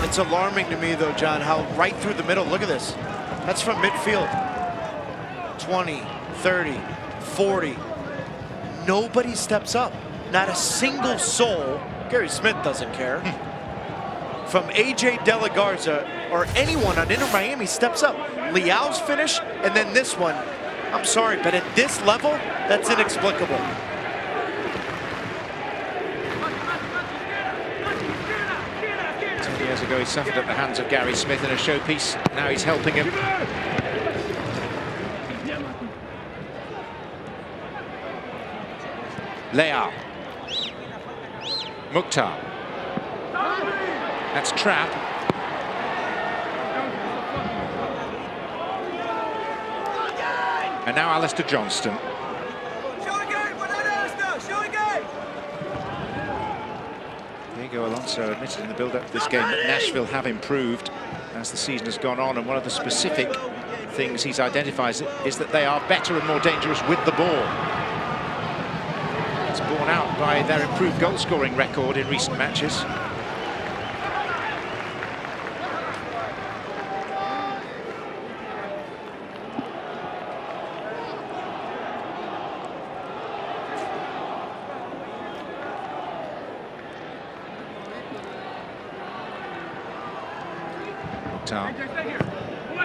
B: It's alarming to me, though, John, how right through the middle, look at this. That's from midfield. 20, 30, 40. Nobody steps up. Not a single soul. Gary Smith doesn't care. From AJ De La Garza or anyone on Inter Miami steps up. Leao's finish, and then this one. I'm sorry, but at this level, that's inexplicable.
A: 10 years ago, he suffered at the hands of Gary Smith in a showpiece. Now he's helping him. Leao. Mukhtar. That's Trapp. And now Alistair Johnston. Diego Alonso admitted in the build-up to this game that Nashville have improved as the season has gone on, and one of the specific things he's identified is that they are better and more dangerous with the ball. It's borne out by their improved goal-scoring record in recent matches.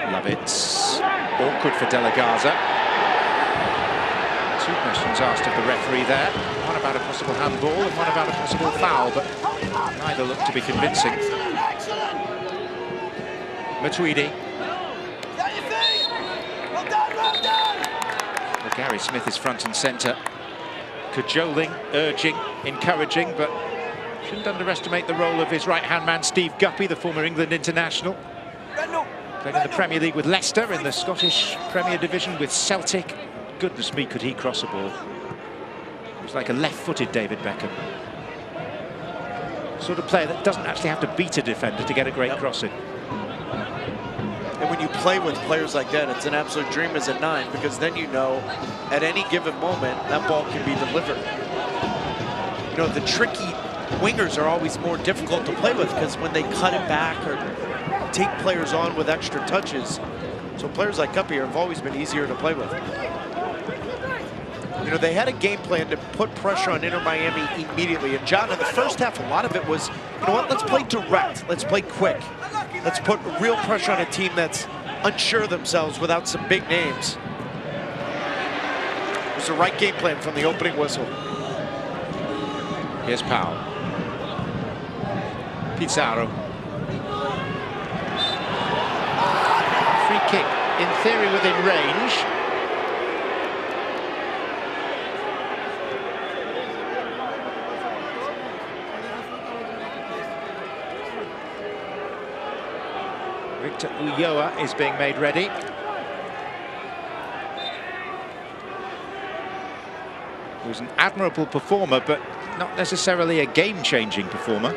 A: Lovitz, awkward for De La Garza. 2 questions asked of the referee there. One about a possible handball and one about a possible foul, but neither looked to be convincing. Matuidi. Well, Gary Smith is front and centre, cajoling, urging, encouraging, but shouldn't underestimate the role of his right-hand man, Steve Guppy, the former England international. Played in the Premier League with Leicester, in the Scottish Premier Division with Celtic. Goodness me, could he cross a ball. He was like a left-footed David Beckham. Sort of player that doesn't actually have to beat a defender to get a great crossing.
B: And when you play with players like that, it's an absolute dream as a 9, because then you know at any given moment that ball can be delivered. You know, the tricky wingers are always more difficult to play with because when they cut it back or take players on with extra touches. So players like Guppy have always been easier to play with. You know, they had a game plan to put pressure on Inter Miami immediately. And John, in the first half, a lot of it was, you know what, let's play direct. Let's play quick. Let's put real pressure on a team that's unsure of themselves without some big names. It was the right game plan from the opening whistle.
A: Here's Powell. Pizarro. Free kick, in theory within range. Victor Ulloa is being made ready. He was an admirable performer, but not necessarily a game-changing performer.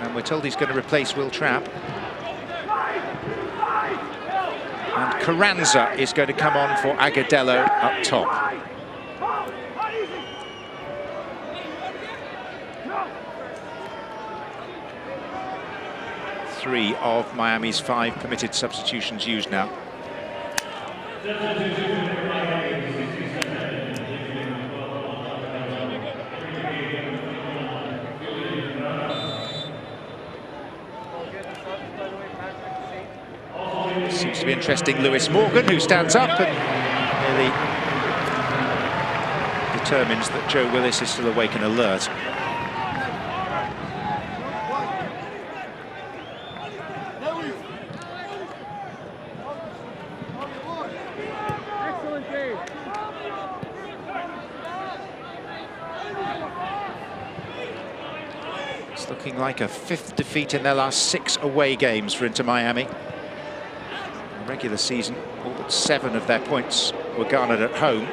A: And we're told he's going to replace Will Trapp. And Carranza is going to come on for Agudelo up top. Three of Miami's 5 permitted substitutions used now. Seems to be interesting Lewis Morgan, who stands up and really determines that Joe Willis is still awake and alert. It's looking like a 5th defeat in their last 6 away games for Inter Miami. Regular season, all but 7 of their points were garnered at home.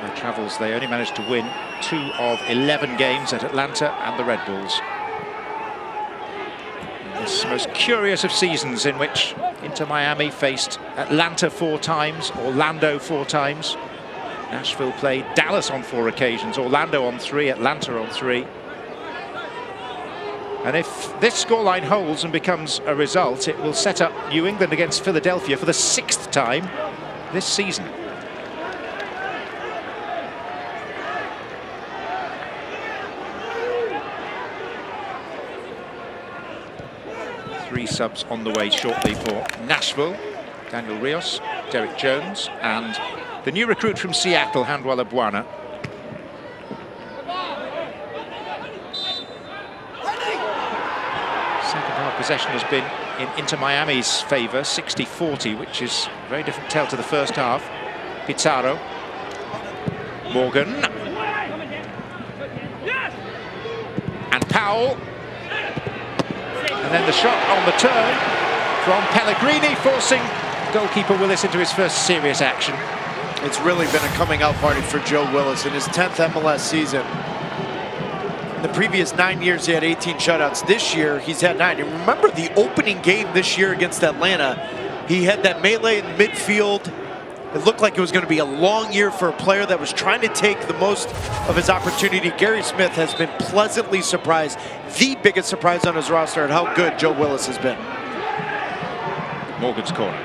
A: Their travels, they only managed to win 2 of 11 games at Atlanta and the Red Bulls. This most curious of seasons in which Inter Miami faced Atlanta 4 times, Orlando 4 times. Nashville played Dallas on 4 occasions, Orlando on 3, Atlanta on 3. And if this scoreline holds and becomes a result, it will set up New England against Philadelphia for the 6th time this season. Three subs on the way shortly for Nashville. Daniel Rios, Derek Jones, and the new recruit from Seattle, Handwala Buana. Second half possession has been in Inter Miami's favour, 60-40, which is a very different tale to the first half. Pizarro. Morgan. And Powell. And then the shot on the turn from Pellegrini, forcing goalkeeper Willis into his first serious action.
B: It's really been a coming out party for Joe Willis in his 10th MLS season. In the previous 9 years, he had 18 shutouts. This year, he's had 9. And remember the opening game this year against Atlanta, he had that melee in midfield. It looked like it was going to be a long year for a player that was trying to take the most of his opportunity. Gary Smith has been pleasantly surprised, the biggest surprise on his roster, at how good Joe Willis has been.
A: Morgan's corner.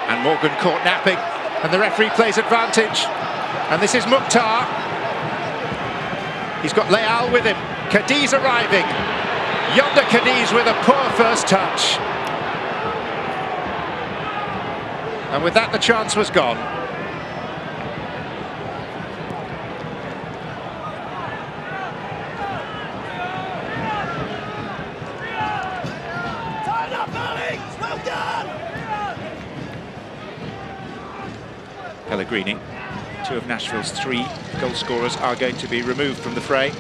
A: And Morgan caught napping, and the referee plays advantage. And this is Mukhtar. He's got Leal with him. Cadiz arriving. Yonder Cadiz with a poor first touch. And with that, the chance was gone.
C: Turn up, Alex! Well done!
A: Pellegrini. 2 of Nashville's 3 goal scorers are going to be removed from the fray.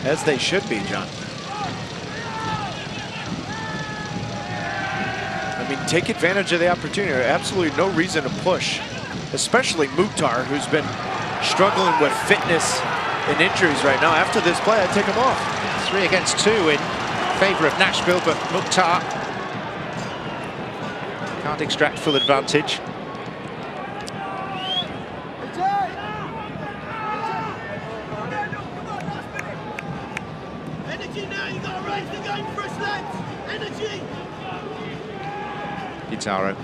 B: As they should be, John. I mean, take advantage of the opportunity. Absolutely no reason to push, especially Mukhtar, who's been struggling with fitness and injuries right now. After this play, I'd take him off.
A: 3 against 2 in favour of Nashville, but Mukhtar Can't extract full advantage.
C: Energy now, you got to raise the game for us, lads. Energy.
A: Pizarro.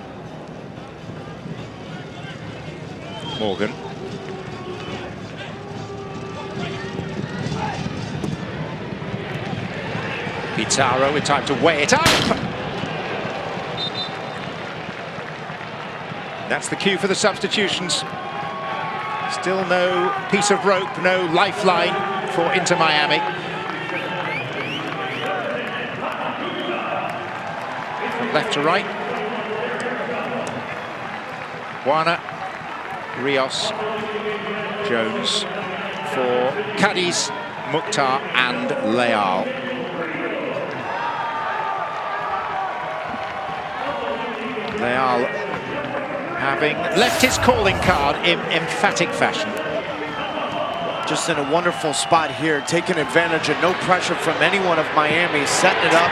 A: Morgan. Pizarro with time to weigh it up. That's the cue for the substitutions. Still no piece of rope, no lifeline for Inter Miami. From left to right. Juana, Rios, Jones for Cadiz, Mukhtar and Leal. Leal having left his calling card in emphatic fashion.
B: Just in a wonderful spot here, taking advantage of no pressure from anyone of Miami, setting it up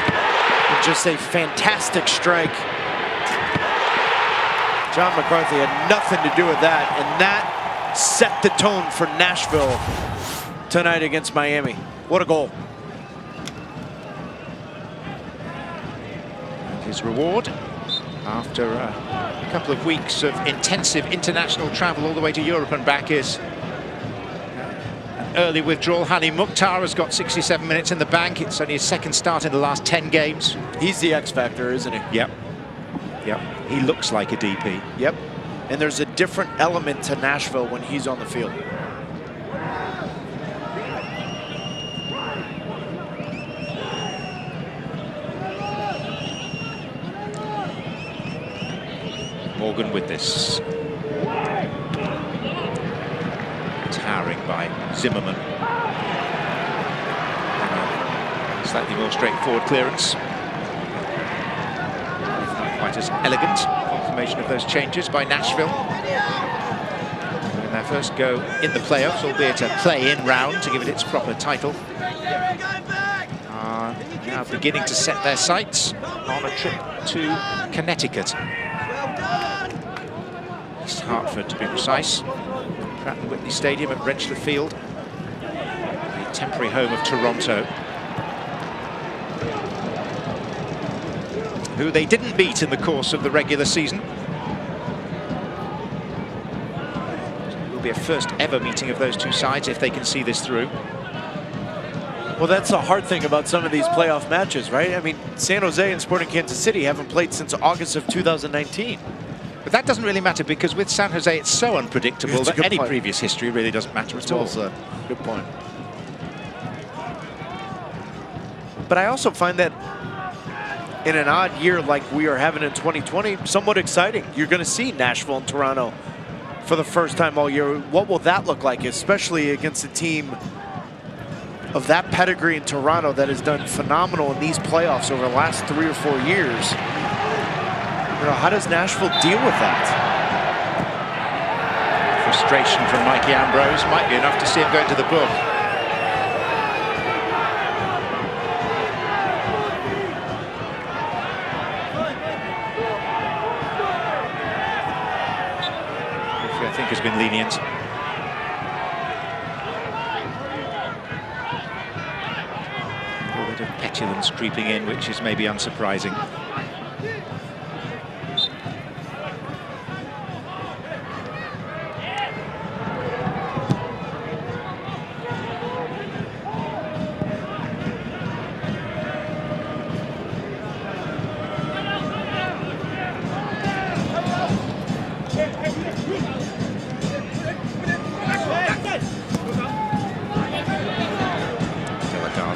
B: with just a fantastic strike. John McCarthy had nothing to do with that, and that set the tone for Nashville tonight against Miami. What a goal.
A: And his reward, after a couple of weeks of intensive international travel all the way to Europe and back, is an early withdrawal. Hani Mukhtar has got 67 minutes in the bank. It's only his second start in the last 10 games.
B: He's the X factor, isn't he?
A: Yep. Yep. He looks like a DP.
B: Yep. And there's a different element to Nashville when he's on the field.
A: Morgan with this. Towering by Zimmerman. And a slightly more straightforward clearance. Not quite as elegant. Confirmation of those changes by Nashville. In their first go in the playoffs, albeit a play-in round to give it its proper title. Are now beginning to set their sights on a trip to Connecticut. East Hartford, to be precise. Pratt & Whitney Stadium at Rentschler Field, the temporary home of Toronto, who they didn't beat in the course of the regular season. It will be a first ever meeting of those two sides if they can see this through.
B: Well, that's the hard thing about some of these playoff matches, right? I mean, San Jose and Sporting Kansas City haven't played since August of 2019.
A: But that doesn't really matter, because with San Jose it's so unpredictable that any previous history really doesn't matter at all.
B: That's a good point. But I also find that in an odd year like we are having in 2020, somewhat exciting. You're going to see Nashville and Toronto for the first time all year. What will that look like, especially against a team of that pedigree in Toronto that has done phenomenal in these playoffs over the last 3 or 4 years? You know, how does Nashville deal with that?
A: Frustration from Mikey Ambrose might be enough to see him go into the book. Which I think has been lenient. A little bit of petulance creeping in, which is maybe unsurprising.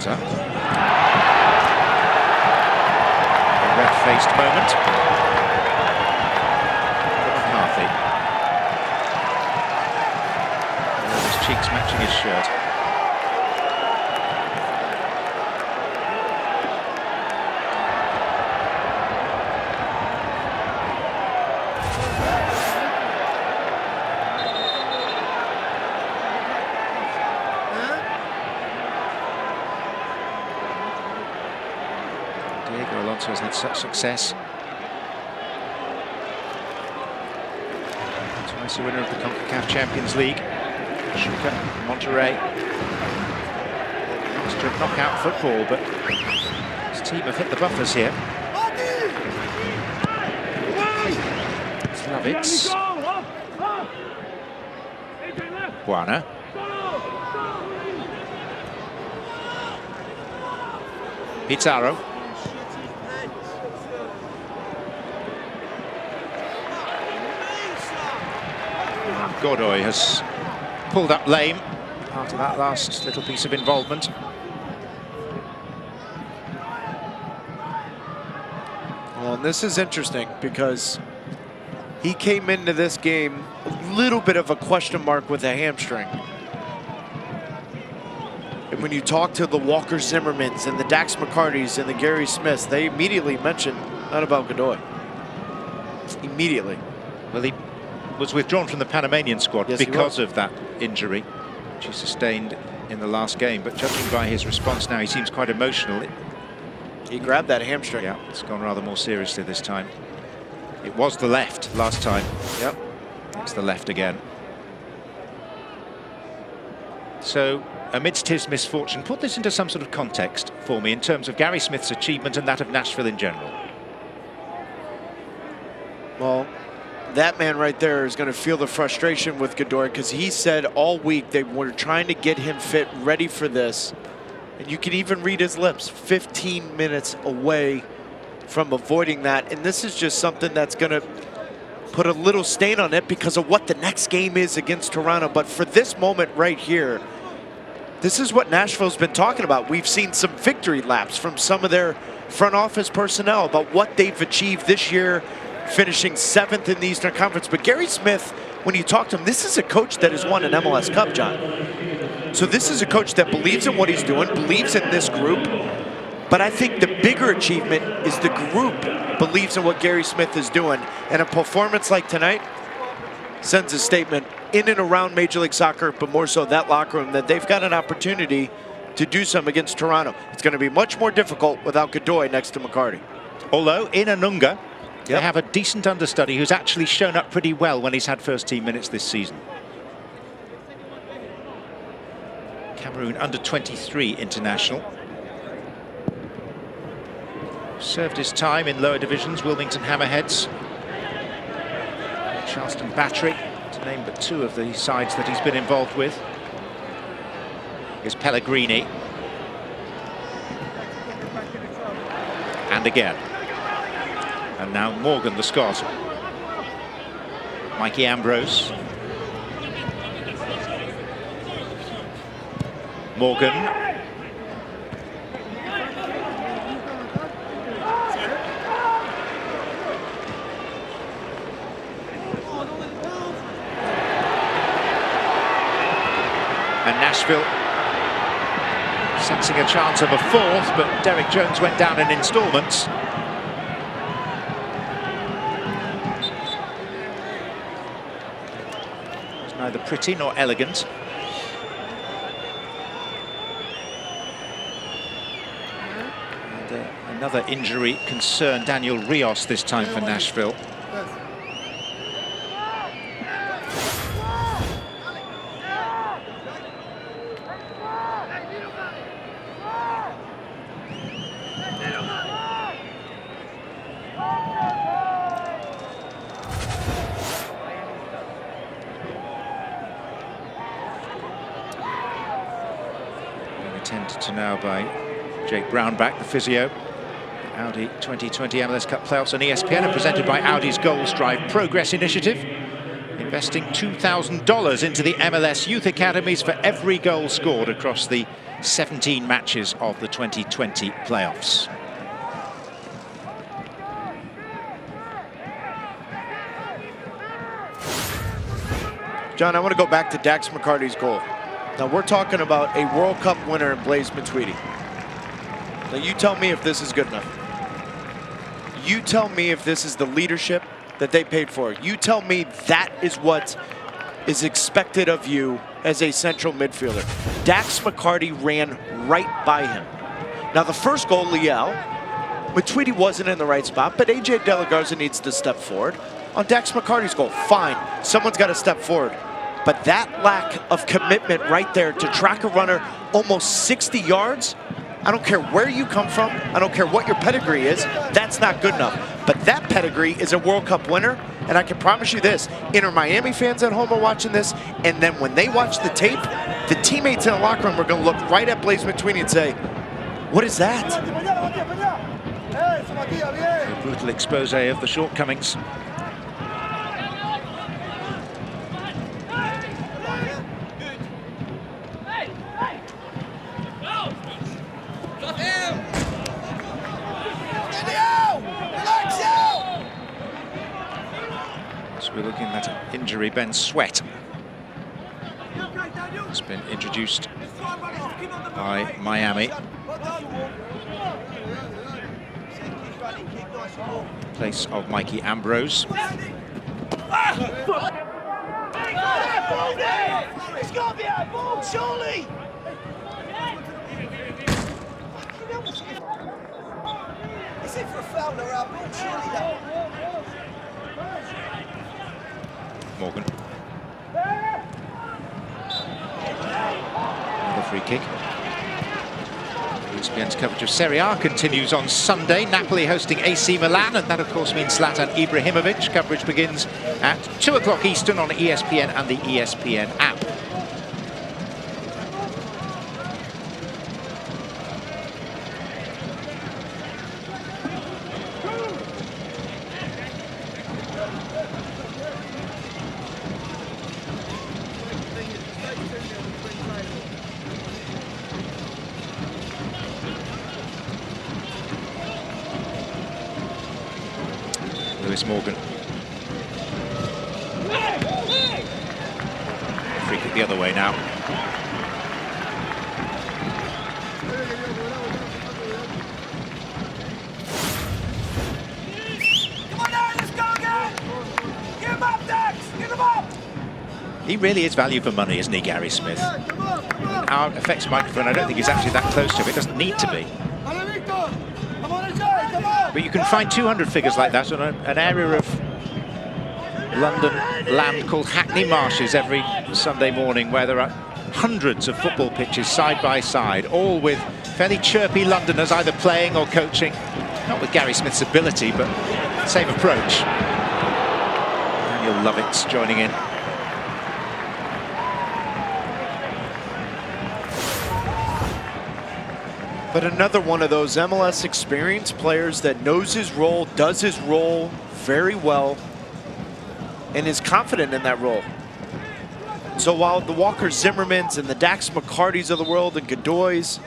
A: A red-faced moment. McCarthy. His cheeks matching his shirt. Diego Alonso has had such success Twice the winner of the CONCACAF Champions League. Pachuca, Monterrey. Mixture of knockout football, but his team have hit the buffers here. Slavitz. Buana. Pizarro. Godoy has pulled up lame after that last little piece of involvement.
B: Well, and this is interesting because he came into this game a little bit of a question mark with a hamstring. And when you talk to the Walker Zimmermans and the Dax McCartys and the Gary Smiths, they immediately mention that about Godoy. Immediately.
A: Well, he was withdrawn from the Panamanian squad
B: Yes,
A: because of that injury, which he sustained in the last game. But judging by his response now, he seems quite emotional.
B: He grabbed that hamstring.
A: Yeah, it's gone rather more seriously this time. It was the left last time.
B: Yep.
A: It's the left again. So, amidst his misfortune, put this into some sort of context for me in terms of Gary Smith's achievement and that of Nashville in general.
B: Well, that man right there is going to feel the frustration with Godoy because he said all week they were trying to get him fit, ready for this. And you can even read his lips, 15 minutes away from avoiding that. And this is just something that's going to put a little stain on it because of what the next game is against Toronto. But for this moment right here, this is what Nashville's been talking about. We've seen some victory laps from some of their front office personnel about what they've achieved this year, finishing 7th in the Eastern Conference. But Gary Smith, when you talk to him, this is a coach that has won an MLS Cup, John. So this is a coach that believes in what he's doing, believes in this group. But I think the bigger achievement is the group believes in what Gary Smith is doing. And a performance like tonight sends a statement in and around Major League Soccer, but more so that locker room, that they've got an opportunity to do something against Toronto. It's going to be much more difficult without Godoy next to McCarty.
A: Although in Anunga, they have a decent understudy who's actually shown up pretty well when he's had first team minutes this season. Cameroon under-23 international. Served his time in lower divisions, Wilmington Hammerheads, Charleston Battery, to name but two of the sides that he's been involved with. Here's Pellegrini. And again. And now Morgan, the Scot. Mikey Ambrose. Morgan. And Nashville sensing a chance of a fourth, but Derek Jones went down in installments. It's neither pretty nor elegant. And another injury concern Daniel Rios this time for Nashville. Attended to now by Jake Brownback, the physio. Audi 2020 MLS Cup playoffs on ESPN are presented by Audi's Goals Drive Progress Initiative, investing $2,000 into the MLS Youth Academies for every goal scored across the 17 matches of the 2020 playoffs.
B: John, I want to go back to Dax McCarty's goal. Now, we're talking about a World Cup winner in Blaise Matuidi. Now, you tell me if this is good enough. You tell me if this is the leadership that they paid for. You tell me that is what is expected of you as a central midfielder. Dax McCarty ran right by him. Now, the first goal, Liel, Matuidi wasn't in the right spot, but AJ De La Garza needs to step forward. on Dax McCarty's goal. Fine, someone's got to step forward. But that lack of commitment right there to track a runner almost 60 yards, I don't care where you come from, I don't care what your pedigree is, that's not good enough. But that pedigree is a World Cup winner, and I can promise you this, Inter Miami fans at home are watching this, and then when they watch the tape, the teammates in the locker room are going to look right at Blaise Matuidi and say, what is that?
A: A brutal expose of the shortcomings. So we're looking at an injury, Ben Sweat. It's been introduced by Miami. Place of Mikey Ambrose.
C: It's got to be out of ball, surely! Is it for a foul or out of ball, surely that?
A: Morgan. Another free kick. ESPN's coverage of Serie A continues on Sunday. Napoli hosting AC Milan, and that of course means Zlatan Ibrahimovic. Coverage begins at 2 o'clock Eastern on ESPN and the ESPN app. Morgan. Free kick the other way now.
C: Come on now, let's go again! Get him up, Dax! Get him up!
A: He really is value for money, isn't he, Gary Smith? Our effects microphone, I don't think he's actually that close to it. It doesn't need to be. But you can find 200 figures like that on an area of London land called Hackney Marshes every Sunday morning, where there are hundreds of football pitches side by side, all with fairly chirpy Londoners either playing or coaching. Not with Gary Smith's ability, but same approach. Daniel Lovitz joining in.
B: But another one of those MLS experienced players that knows his role, does his role very well, and is confident in that role. So while the Walker Zimmermans and the Dax McCartys of the world and Godoys,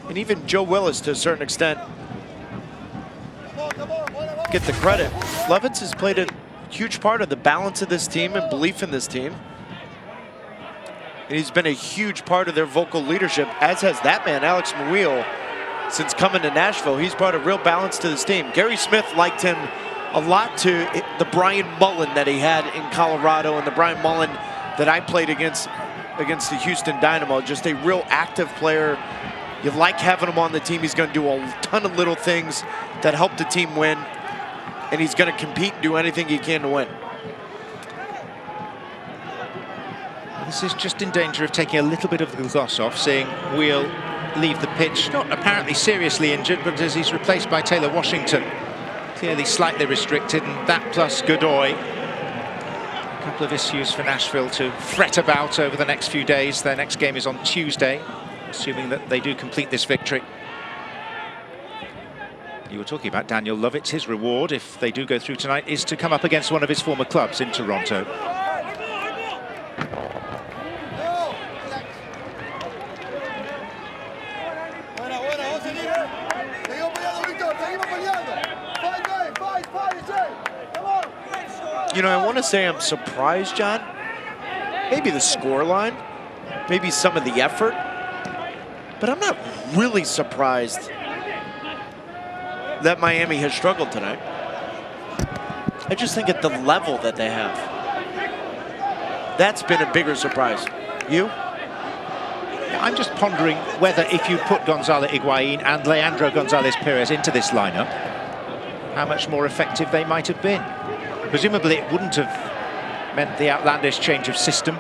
B: and even Joe Willis to a certain extent, get the credit, Lovitz has played a huge part of the balance of this team and belief in this team. And he's been a huge part of their vocal leadership, as has that man, Alex Muil, since coming to Nashville. He's brought a real balance to this team. Gary Smith liked him a lot to the Brian Mullen that he had in Colorado, and the Brian Mullen that I played against the Houston Dynamo. Just a real active player. You like having him on the team. He's going to do a ton of little things that help the team win, and he's going to compete and do anything he can to win.
A: This is just in danger of taking a little bit of the gloss off, seeing Wheel leave the pitch, not apparently seriously injured, but as he's replaced by Taylor Washington, clearly slightly restricted, and that plus Godoy. A couple of issues for Nashville to fret about over the next few days. Their next game is on Tuesday, assuming that they do complete this victory. You were talking about Daniel Lovitz. His reward, if they do go through tonight, is to come up against one of his former clubs in Toronto.
B: You know, I want to say I'm surprised, John. Maybe the scoreline, maybe some of the effort, but I'm not really surprised that Miami has struggled tonight. I just think at the level that they have, that's been a bigger surprise. You?
A: I'm just pondering whether if you put Gonzalo Higuain and Leandro Gonzalez Perez into this lineup, how much more effective they might have been. Presumably it wouldn't have meant the outlandish change of system.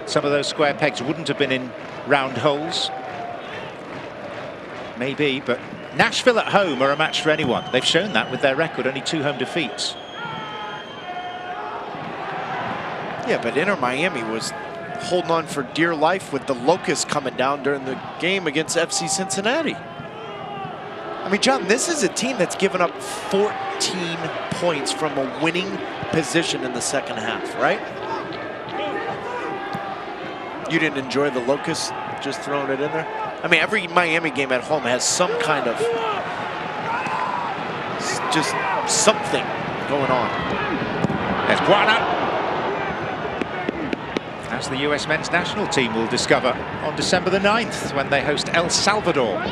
A: Some of those square pegs wouldn't have been in round holes. Maybe, but Nashville at home are a match for anyone. They've shown that with their record, only 2 home defeats.
B: Yeah, but Inter Miami was holding on for dear life with the Locusts coming down during the game against FC Cincinnati. I mean, John, this is a team that's given up 14 points from a winning position in the second half, right? You didn't enjoy the Locusts just throwing it in there? I mean, every Miami game at home has some kind of just something going on.
A: There's Guana. As the US men's national team will discover on December the 9th when they host El Salvador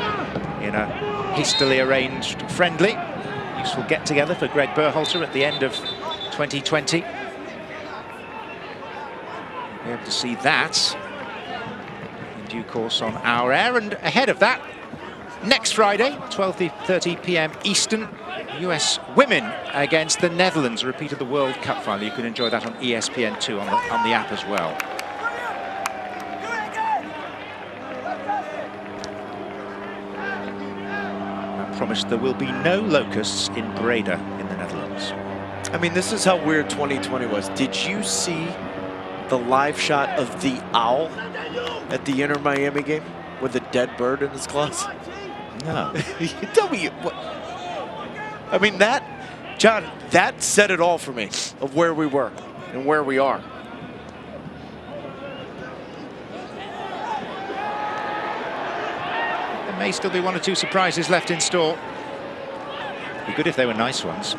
A: in a hastily arranged friendly. Useful get-together for Greg Berhalter at the end of 2020. You'll be able to see that in due course on our air. And ahead of that, next Friday, 12:30 p.m. Eastern, US women against the Netherlands, a repeat of the World Cup final. You can enjoy that on ESPN2 on the app as well. I promised there will be no Locusts in Breda in the Netherlands.
B: I mean, this is how weird 2020 was. Did you see the live shot of the owl at the Inter Miami game with a dead bird in his claws?
A: No.
B: Tell me what. I mean, that, John, that said it all for me of where we were and where we are.
A: There may still be 1 or 2 surprises left in store. Be good if they were nice ones.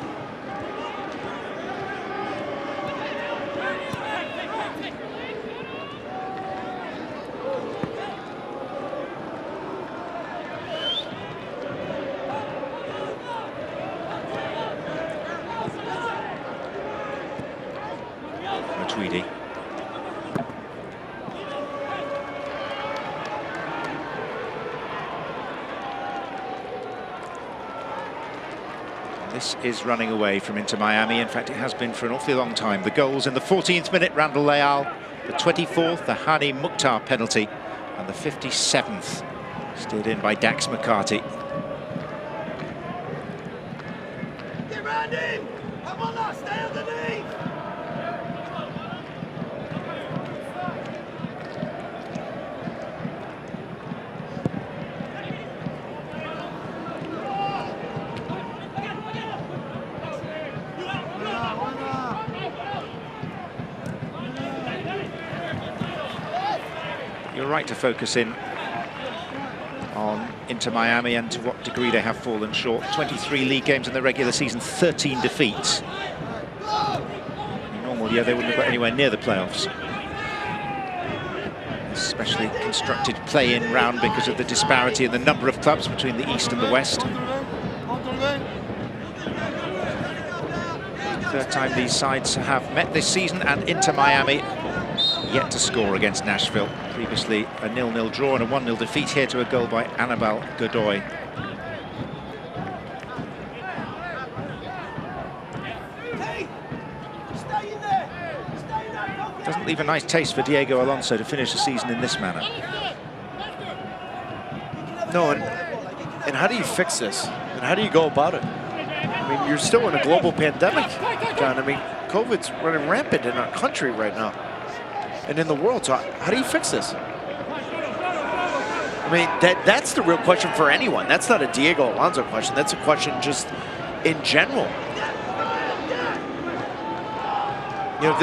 A: Tweedy. This is running away from Inter Miami. In fact, it has been for an awfully long time. The goals in the 14th minute, Randall Leal. The 24th, the Hani Mukhtar penalty. And the 57th, steered in by Dax McCarty.
C: Get round him! Come on now, stay underneath!
A: You're right to focus in on Inter Miami and to what degree they have fallen short. 23 league games in the regular season, 13 defeats. In a normal year, they wouldn't have got anywhere near the playoffs. Especially constructed play-in round because of the disparity in the number of clubs between the East and the West. Third time these sides have met this season, and Inter Miami yet to score against Nashville. Previously a 0-0 draw and a 1-0 defeat, here to a goal by Annabelle Godoy. Doesn't leave a nice taste for Diego Alonso to finish the season in this manner.
B: No, and how do you fix this? And how do you go about it? I mean, you're still in a global pandemic, John. I mean, COVID's running rampant in our country right now and in the world. So how do you fix this? I mean, that's the real question for anyone. That's not a Diego Alonso question. That's a question just in general. You know,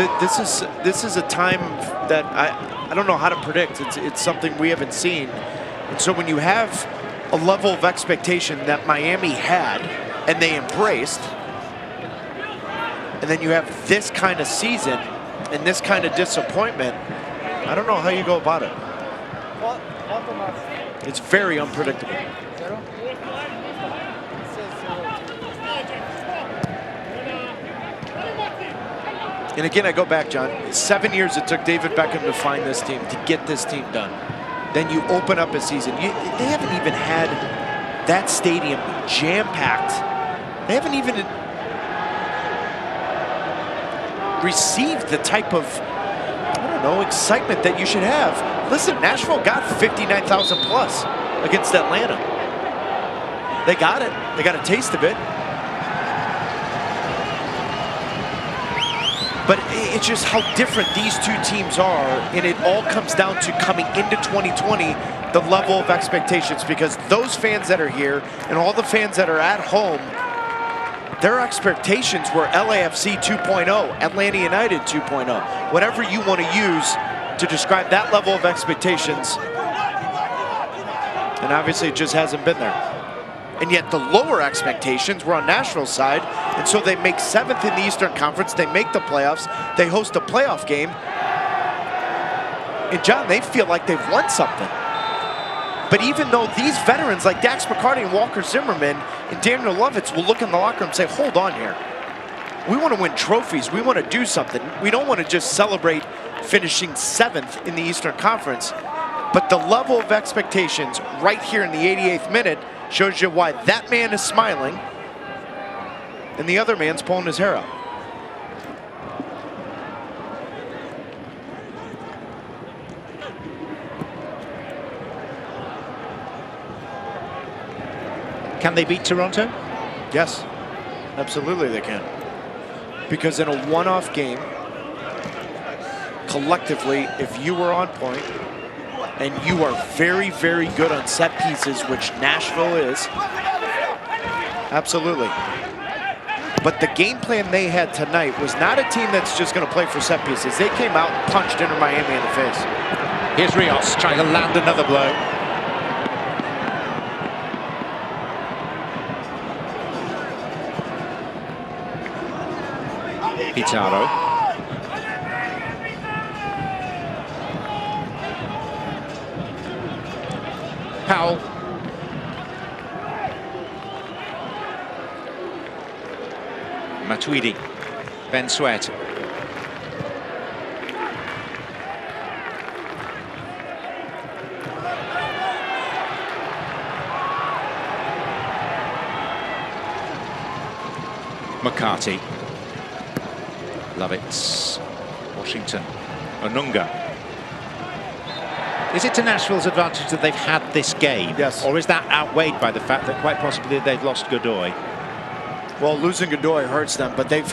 B: this is a time that I don't know how to predict. It's something we haven't seen. And so when you have a level of expectation that Miami had and they embraced, and then you have this kind of season and this kind of disappointment, I don't know how you go about it. It's very unpredictable. And again, I go back, John. 7 years it took David Beckham to find this team, to get this team done. Then you open up a season. They haven't even had that stadium jam-packed They haven't even received the type of, I don't know, excitement that you should have. Listen, Nashville got 59,000 plus against Atlanta. They got it. They got a taste of it. But it's just how different these two teams are, and it all comes down to coming into 2020, the level of expectations, because those fans that are here and all the fans that are at home, their expectations were LAFC 2.0, Atlanta United 2.0, whatever you want to use to describe that level of expectations. And obviously it just hasn't been there. And yet the lower expectations were on Nashville's side, and so they make 7th in the Eastern Conference, they make the playoffs, they host a playoff game, and John, they feel like they've won something. But even though these veterans like Dax McCarty and Walker Zimmerman and Daniel Lovitz will look in the locker room and say, hold on here. We want to win trophies, we want to do something. We don't want to just celebrate finishing 7th in the Eastern Conference. But the level of expectations right here in the 88th minute shows you why that man is smiling and the other man's pulling his hair out.
A: Can they beat Toronto?
B: Yes, absolutely they can. Because in a one-off game, collectively, if you were on point, and you are very, very good on set pieces, which Nashville is. Absolutely. But the game plan they had tonight was not a team that's just going to play for set pieces. They came out and punched Inter Miami in the face.
A: Here's Rios trying to land another blow. Pizarro. Powell. Matuidi. Ben Sweat. McCarty. Lovitz. Washington. Onunga. Is it to Nashville's advantage that they've had this game?
B: Yes.
A: Or is that outweighed by the fact that quite possibly they've lost Godoy?
B: Well, losing Godoy hurts them, but they've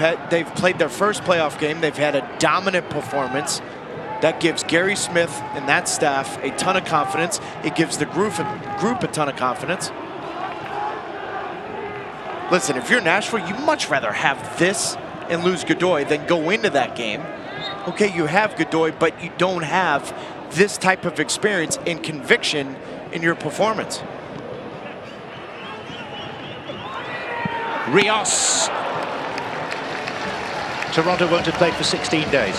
B: played their first playoff game. They've had a dominant performance. That gives Gary Smith and that staff a ton of confidence. It gives the group a ton of confidence. Listen, if you're Nashville, you'd much rather have this and lose Godoy than go into that game. Okay, you have Godoy, but you don't have this type of experience and conviction in your performance.
A: Rios. Toronto won't have played for 16 days.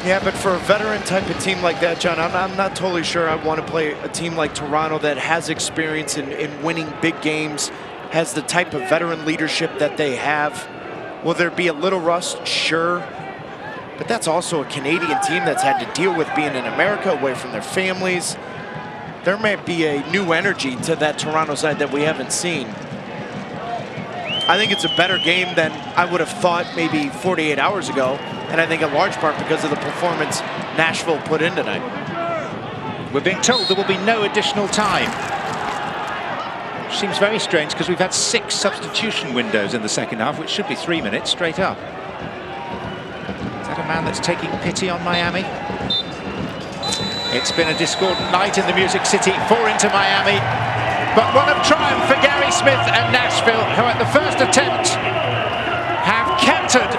B: Yeah, but for a veteran type of team like that, John, I'm not totally sure I want to play a team like Toronto that has experience in winning big games, has the type of veteran leadership that they have. Will there be a little rust? Sure. But that's also a Canadian team that's had to deal with being in America, away from their families. There might be a new energy to that Toronto side that we haven't seen. I think it's a better game than I would have thought maybe 48 hours ago, and I think in large part because of the performance Nashville put in tonight.
A: We're being told there will be no additional time. Which seems very strange because we've had 6 substitution windows in the second half, which should be 3 minutes straight up. Is that a man that's taking pity on Miami? It's been a discordant night in the Music City for Inter Miami, but one of triumph for Gary Smith and Nashville, who at the first attempt have cantered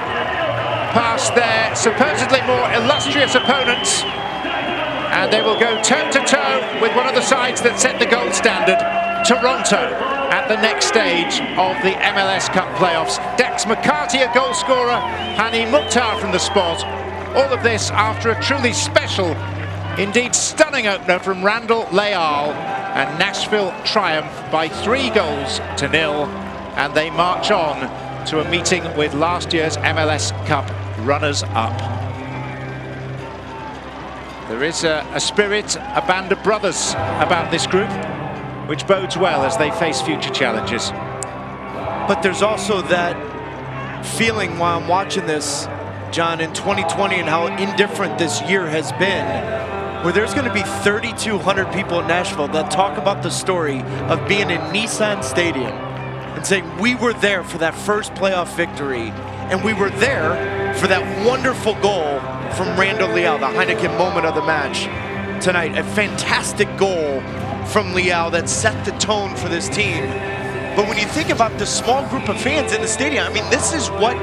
A: past their supposedly more illustrious opponents, and they will go toe-to-toe with one of the sides that set the gold standard, Toronto, at the next stage of the MLS Cup playoffs. Dax McCarty, a goal scorer, Hani Mukhtar from the spot. All of this after a truly special, indeed stunning opener from Randall Leal, and Nashville triumph by 3-0, and they march on to a meeting with last year's MLS Cup runners-up. There is a spirit, a band of brothers about this group, which bodes well as they face future challenges.
B: But there's also that feeling while I'm watching this, John, in 2020 and how indifferent this year has been, where there's going to be 3,200 people in Nashville that talk about the story of being in Nissan Stadium and saying, we were there for that first playoff victory, and we were there for that wonderful goal from Randall Leal, the Heineken moment of the match tonight. A fantastic goal from Leal that set the tone for this team. But when you think about the small group of fans in the stadium, I mean, this is what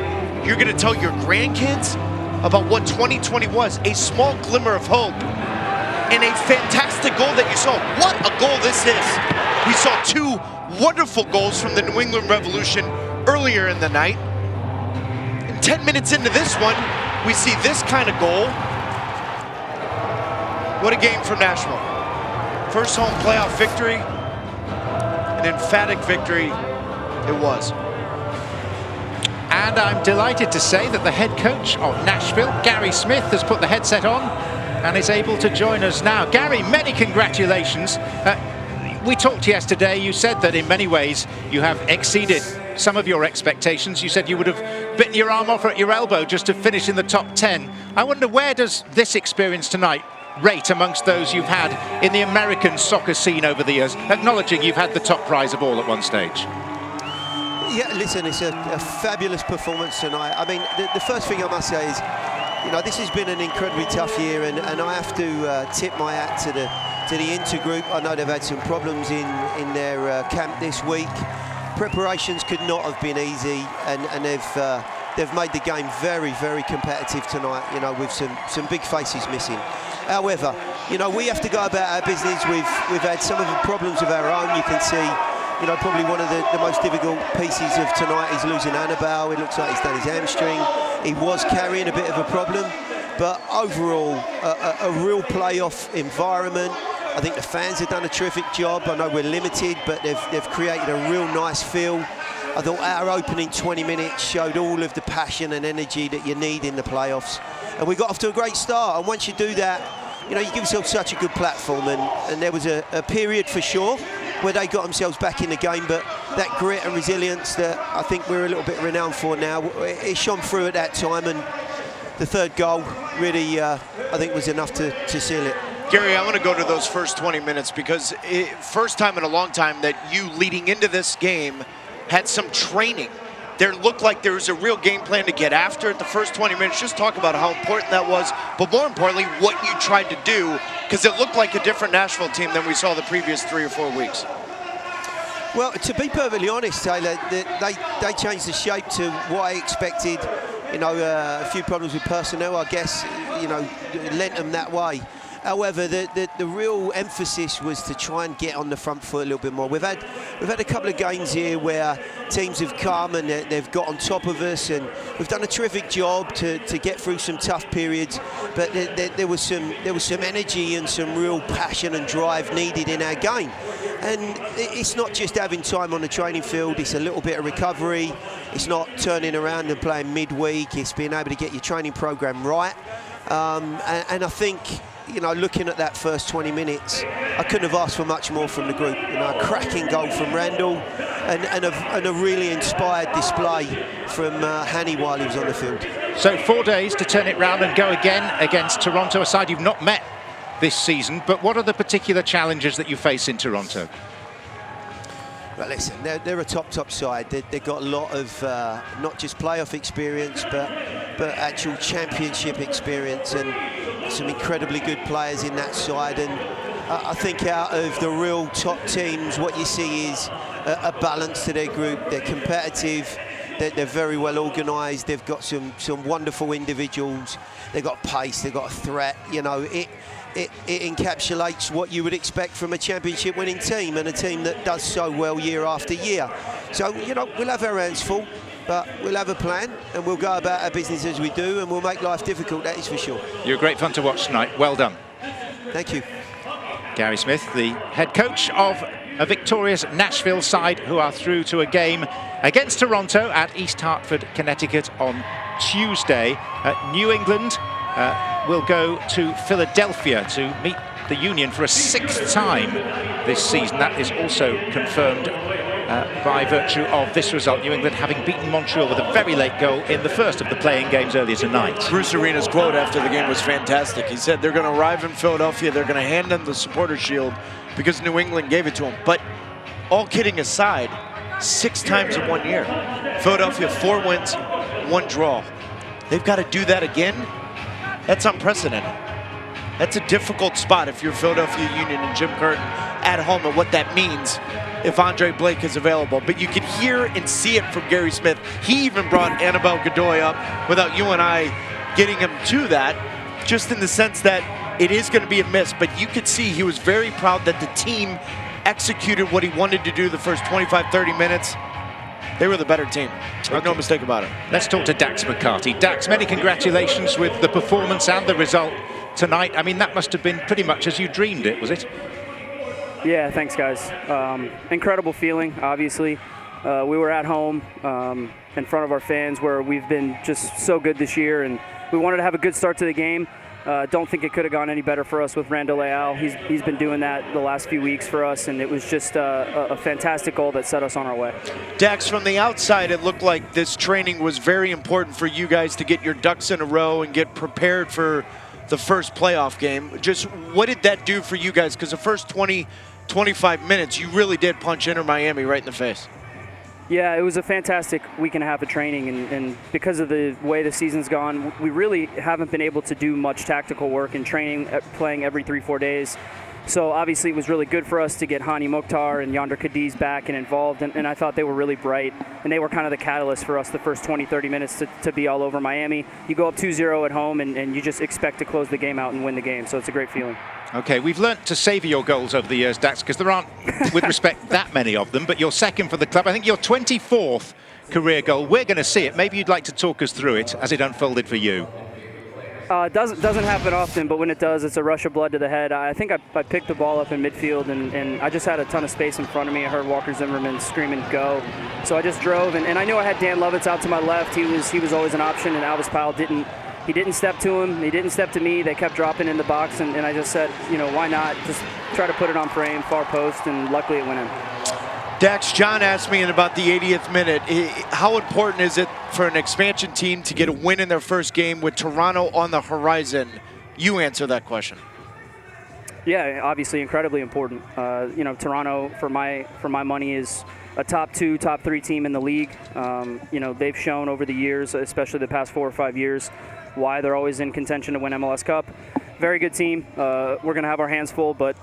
B: you're going to tell your grandkids about what 2020 was. A small glimmer of hope and a fantastic goal that you saw. What a goal this is. We saw two wonderful goals from the New England Revolution earlier in the night. And 10 minutes into this one, we see this kind of goal. What a game for Nashville. First home playoff victory. An emphatic victory it was.
A: And I'm delighted to say that the head coach of Nashville, Gary Smith, has put the headset on and is able to join us now. Gary, many congratulations. We talked yesterday. You said that in many ways you have exceeded some of your expectations. You said you would have bitten your arm off at your elbow just to finish in the top 10. I wonder, where does this experience tonight rate amongst those you've had in the American soccer scene over the years, acknowledging you've had the top prize of all at one stage?
D: Yeah, listen, it's a fabulous performance tonight. I mean, the first thing I must say is, you know, this has been an incredibly tough year, and I have to tip my hat to the intergroup. I know they've had some problems in their camp this week. Preparations could not have been easy, and they've made the game very, very competitive tonight, you know, with some big faces missing. However, you know, we have to go about our business. We've had some of the problems of our own. You can see, you know, probably one of the most difficult pieces of tonight is losing Annabelle. It looks like he's done his hamstring. He was carrying a bit of a problem, but overall, a real playoff environment. I think the fans have done a terrific job. I know we're limited, but they've created a real nice feel. I thought our opening 20 minutes showed all of the passion and energy that you need in the playoffs. And we got off to a great start. And once you do that, you know, you give yourself such a good platform. And there was a period for sure where they got themselves back in the game, but that grit and resilience that I think we're a little bit renowned for now, it shone through at that time. And the third goal really, I think, was enough to seal it.
B: Gary, I want to go to those first 20 minutes because first time in a long time that you, leading into this game, had some training. There looked like there was a real game plan to get after it the first 20 minutes. Just talk about how important that was, but more importantly, what you tried to do, because it looked like a different Nashville team than we saw the previous 3 or 4 weeks.
D: Well, to be perfectly honest, Taylor, they changed the shape to what I expected. You know, a few problems with personnel, I guess, you know, lent them that way. However, the real emphasis was to try and get on the front foot a little bit more. We've had a couple of games here where teams have come and they've got on top of us, and we've done a terrific job to get through some tough periods. But there was some energy and some real passion and drive needed in our game. And it's not just having time on the training field. It's a little bit of recovery. It's not turning around and playing midweek. It's being able to get your training program right. And I think, you know, looking at that first 20 minutes, I couldn't have asked for much more from the group. You know, a cracking goal from Randall and a really inspired display from Hanny while he was on the field.
A: So 4 days to turn it round and go again against Toronto, a side you've not met this season. But what are the particular challenges that you face in Toronto?
D: Well, listen, they're a top side. They've got a lot of not just playoff experience, but actual championship experience, and some incredibly good players in that side. And I think out of the real top teams, what you see is a balance to their group. They're competitive. They're very well organised. They've got some wonderful individuals. They've got pace. They've got a threat. You know, it encapsulates what you would expect from a championship-winning team, and a team that does so well year after year. So, you know, we'll have our hands full, but we'll have a plan, and we'll go about our business as we do, and we'll make life difficult, that is for sure.
A: You're great fun to watch tonight. Well done.
D: Thank you.
A: Gary Smith, the head coach of a victorious Nashville side who are through to a game against Toronto at East Hartford, Connecticut on Tuesday. New England will go to Philadelphia to meet the Union for a 6th time this season. That is also confirmed by virtue of this result. New England having beaten Montreal with a very late goal in the first of the playing games earlier tonight.
B: Bruce Arena's quote after the game was fantastic. He said they're going to arrive in Philadelphia, they're going to hand them the supporter shield because New England gave it to them. But all kidding aside, 6 times in 1 year. Philadelphia 4 wins, 1 draw. They've got to do that again. That's unprecedented. That's a difficult spot if you're Philadelphia Union and Jim Curtin at home, and what that means if Andre Blake is available. But you can hear and see it from Gary Smith. He even brought Annabelle Godoy up without you and I getting him to that, just in the sense that it is going to be a miss. But you could see he was very proud that the team executed what he wanted to do the first 25, 30 minutes. They were the better team. Make no mistake about it.
A: Let's talk to Dax McCarty. Dax, many congratulations with the performance and the result tonight. I mean, that must have been pretty much as you dreamed it, was it?
E: Yeah, thanks, guys. Incredible feeling, obviously. We were at home in front of our fans, where we've been just so good this year, and we wanted to have a good start to the game. Don't think it could have gone any better for us with Randall Leal. He's been doing that the last few weeks for us, and it was just a fantastic goal that set us on our way.
B: Dax, from the outside, it looked like this training was very important for you guys to get your ducks in a row and get prepared for the first playoff game. Just what did that do for you guys? Because the first 20, 25 minutes, you really did punch Inter Miami right in the face.
E: Yeah, it was a fantastic week and a half of training, and because of the way the season's gone, we really haven't been able to do much tactical work in training, playing every 3-4 days. So obviously it was really good for us to get Hani Mukhtar and Yonder Cadiz back and involved, and I thought they were really bright, and they were kind of the catalyst for us the first 20, 30 minutes to be all over Miami. You go up 2-0 at home, and you just expect to close the game out and win the game, so it's a great feeling.
A: Okay, we've learnt to savour your goals over the years, Dax, because there aren't, with respect, that many of them, but you're second for the club. I think your 24th career goal. We're going to see it. Maybe you'd like to talk us through it as it unfolded for you.
E: It doesn't happen often, but when it does, it's a rush of blood to the head. I think I picked the ball up in midfield, and I just had a ton of space in front of me. I heard Walker Zimmerman screaming, "Go!" So I just drove, and I knew I had Dan Lovitz out to my left. He was always an option, and Alvis Powell didn't step to him. He didn't step to me. They kept dropping in the box, and I just said, you know, why not just try to put it on frame, far post, and luckily it went in.
B: Dax, John asked me in about the 80th minute, how important is it for an expansion team to get a win in their first game with Toronto on the horizon? You answer that question.
E: Yeah, obviously incredibly important. You know, Toronto, for my money, is a top 2, top 3 team in the league. You know, they've shown over the years, especially the past 4 or 5 years, why they're always in contention to win MLS Cup. Very good team. We're going to have our hands full, but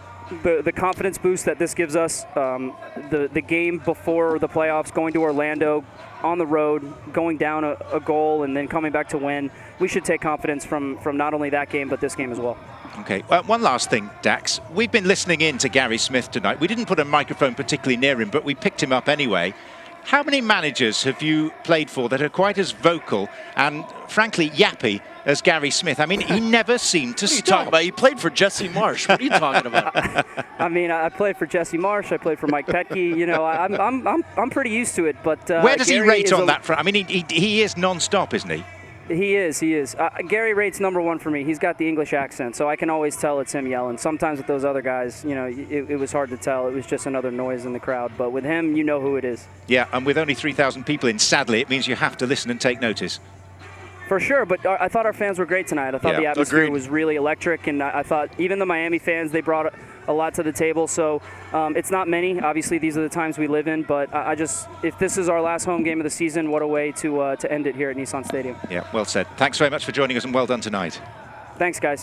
E: the confidence boost that this gives us, the game before the playoffs, going to Orlando on the road, going down a goal and then coming back to win, we should take confidence from not only that game but this game as well.
A: Okay, one last thing, Dax. We've been listening in to Gary Smith tonight. We didn't put a microphone particularly near him, but we picked him up anyway. How many managers have you played for that are quite as vocal and, frankly, yappy as Gary Smith? I mean, he never seemed to stop.
B: What are you talking about? You played for Jesse Marsh. What are you talking about?
E: I mean, I played for Jesse Marsh. I played for Mike Petke. You know, I'm pretty used to it. But
A: where does
E: Gary
A: he rate on that front? I mean, he is non-stop, isn't he?
E: He is. Gary rates #1 for me. He's got the English accent, so I can always tell it's him yelling. Sometimes with those other guys, you know, it was hard to tell. It was just another noise in the crowd. But with him, you know who it is.
A: Yeah, and with only 3,000 people in, sadly, it means you have to listen and take notice.
E: For sure, but I thought our fans were great tonight. I thought the atmosphere was really electric, and I thought even the Miami fans, they brought a lot to the table. So it's not many. Obviously, these are the times we live in, but I just, if this is our last home game of the season, what a way to end it here at Nissan Stadium.
A: Yeah, well said. Thanks very much for joining us, and well done tonight.
E: Thanks, guys.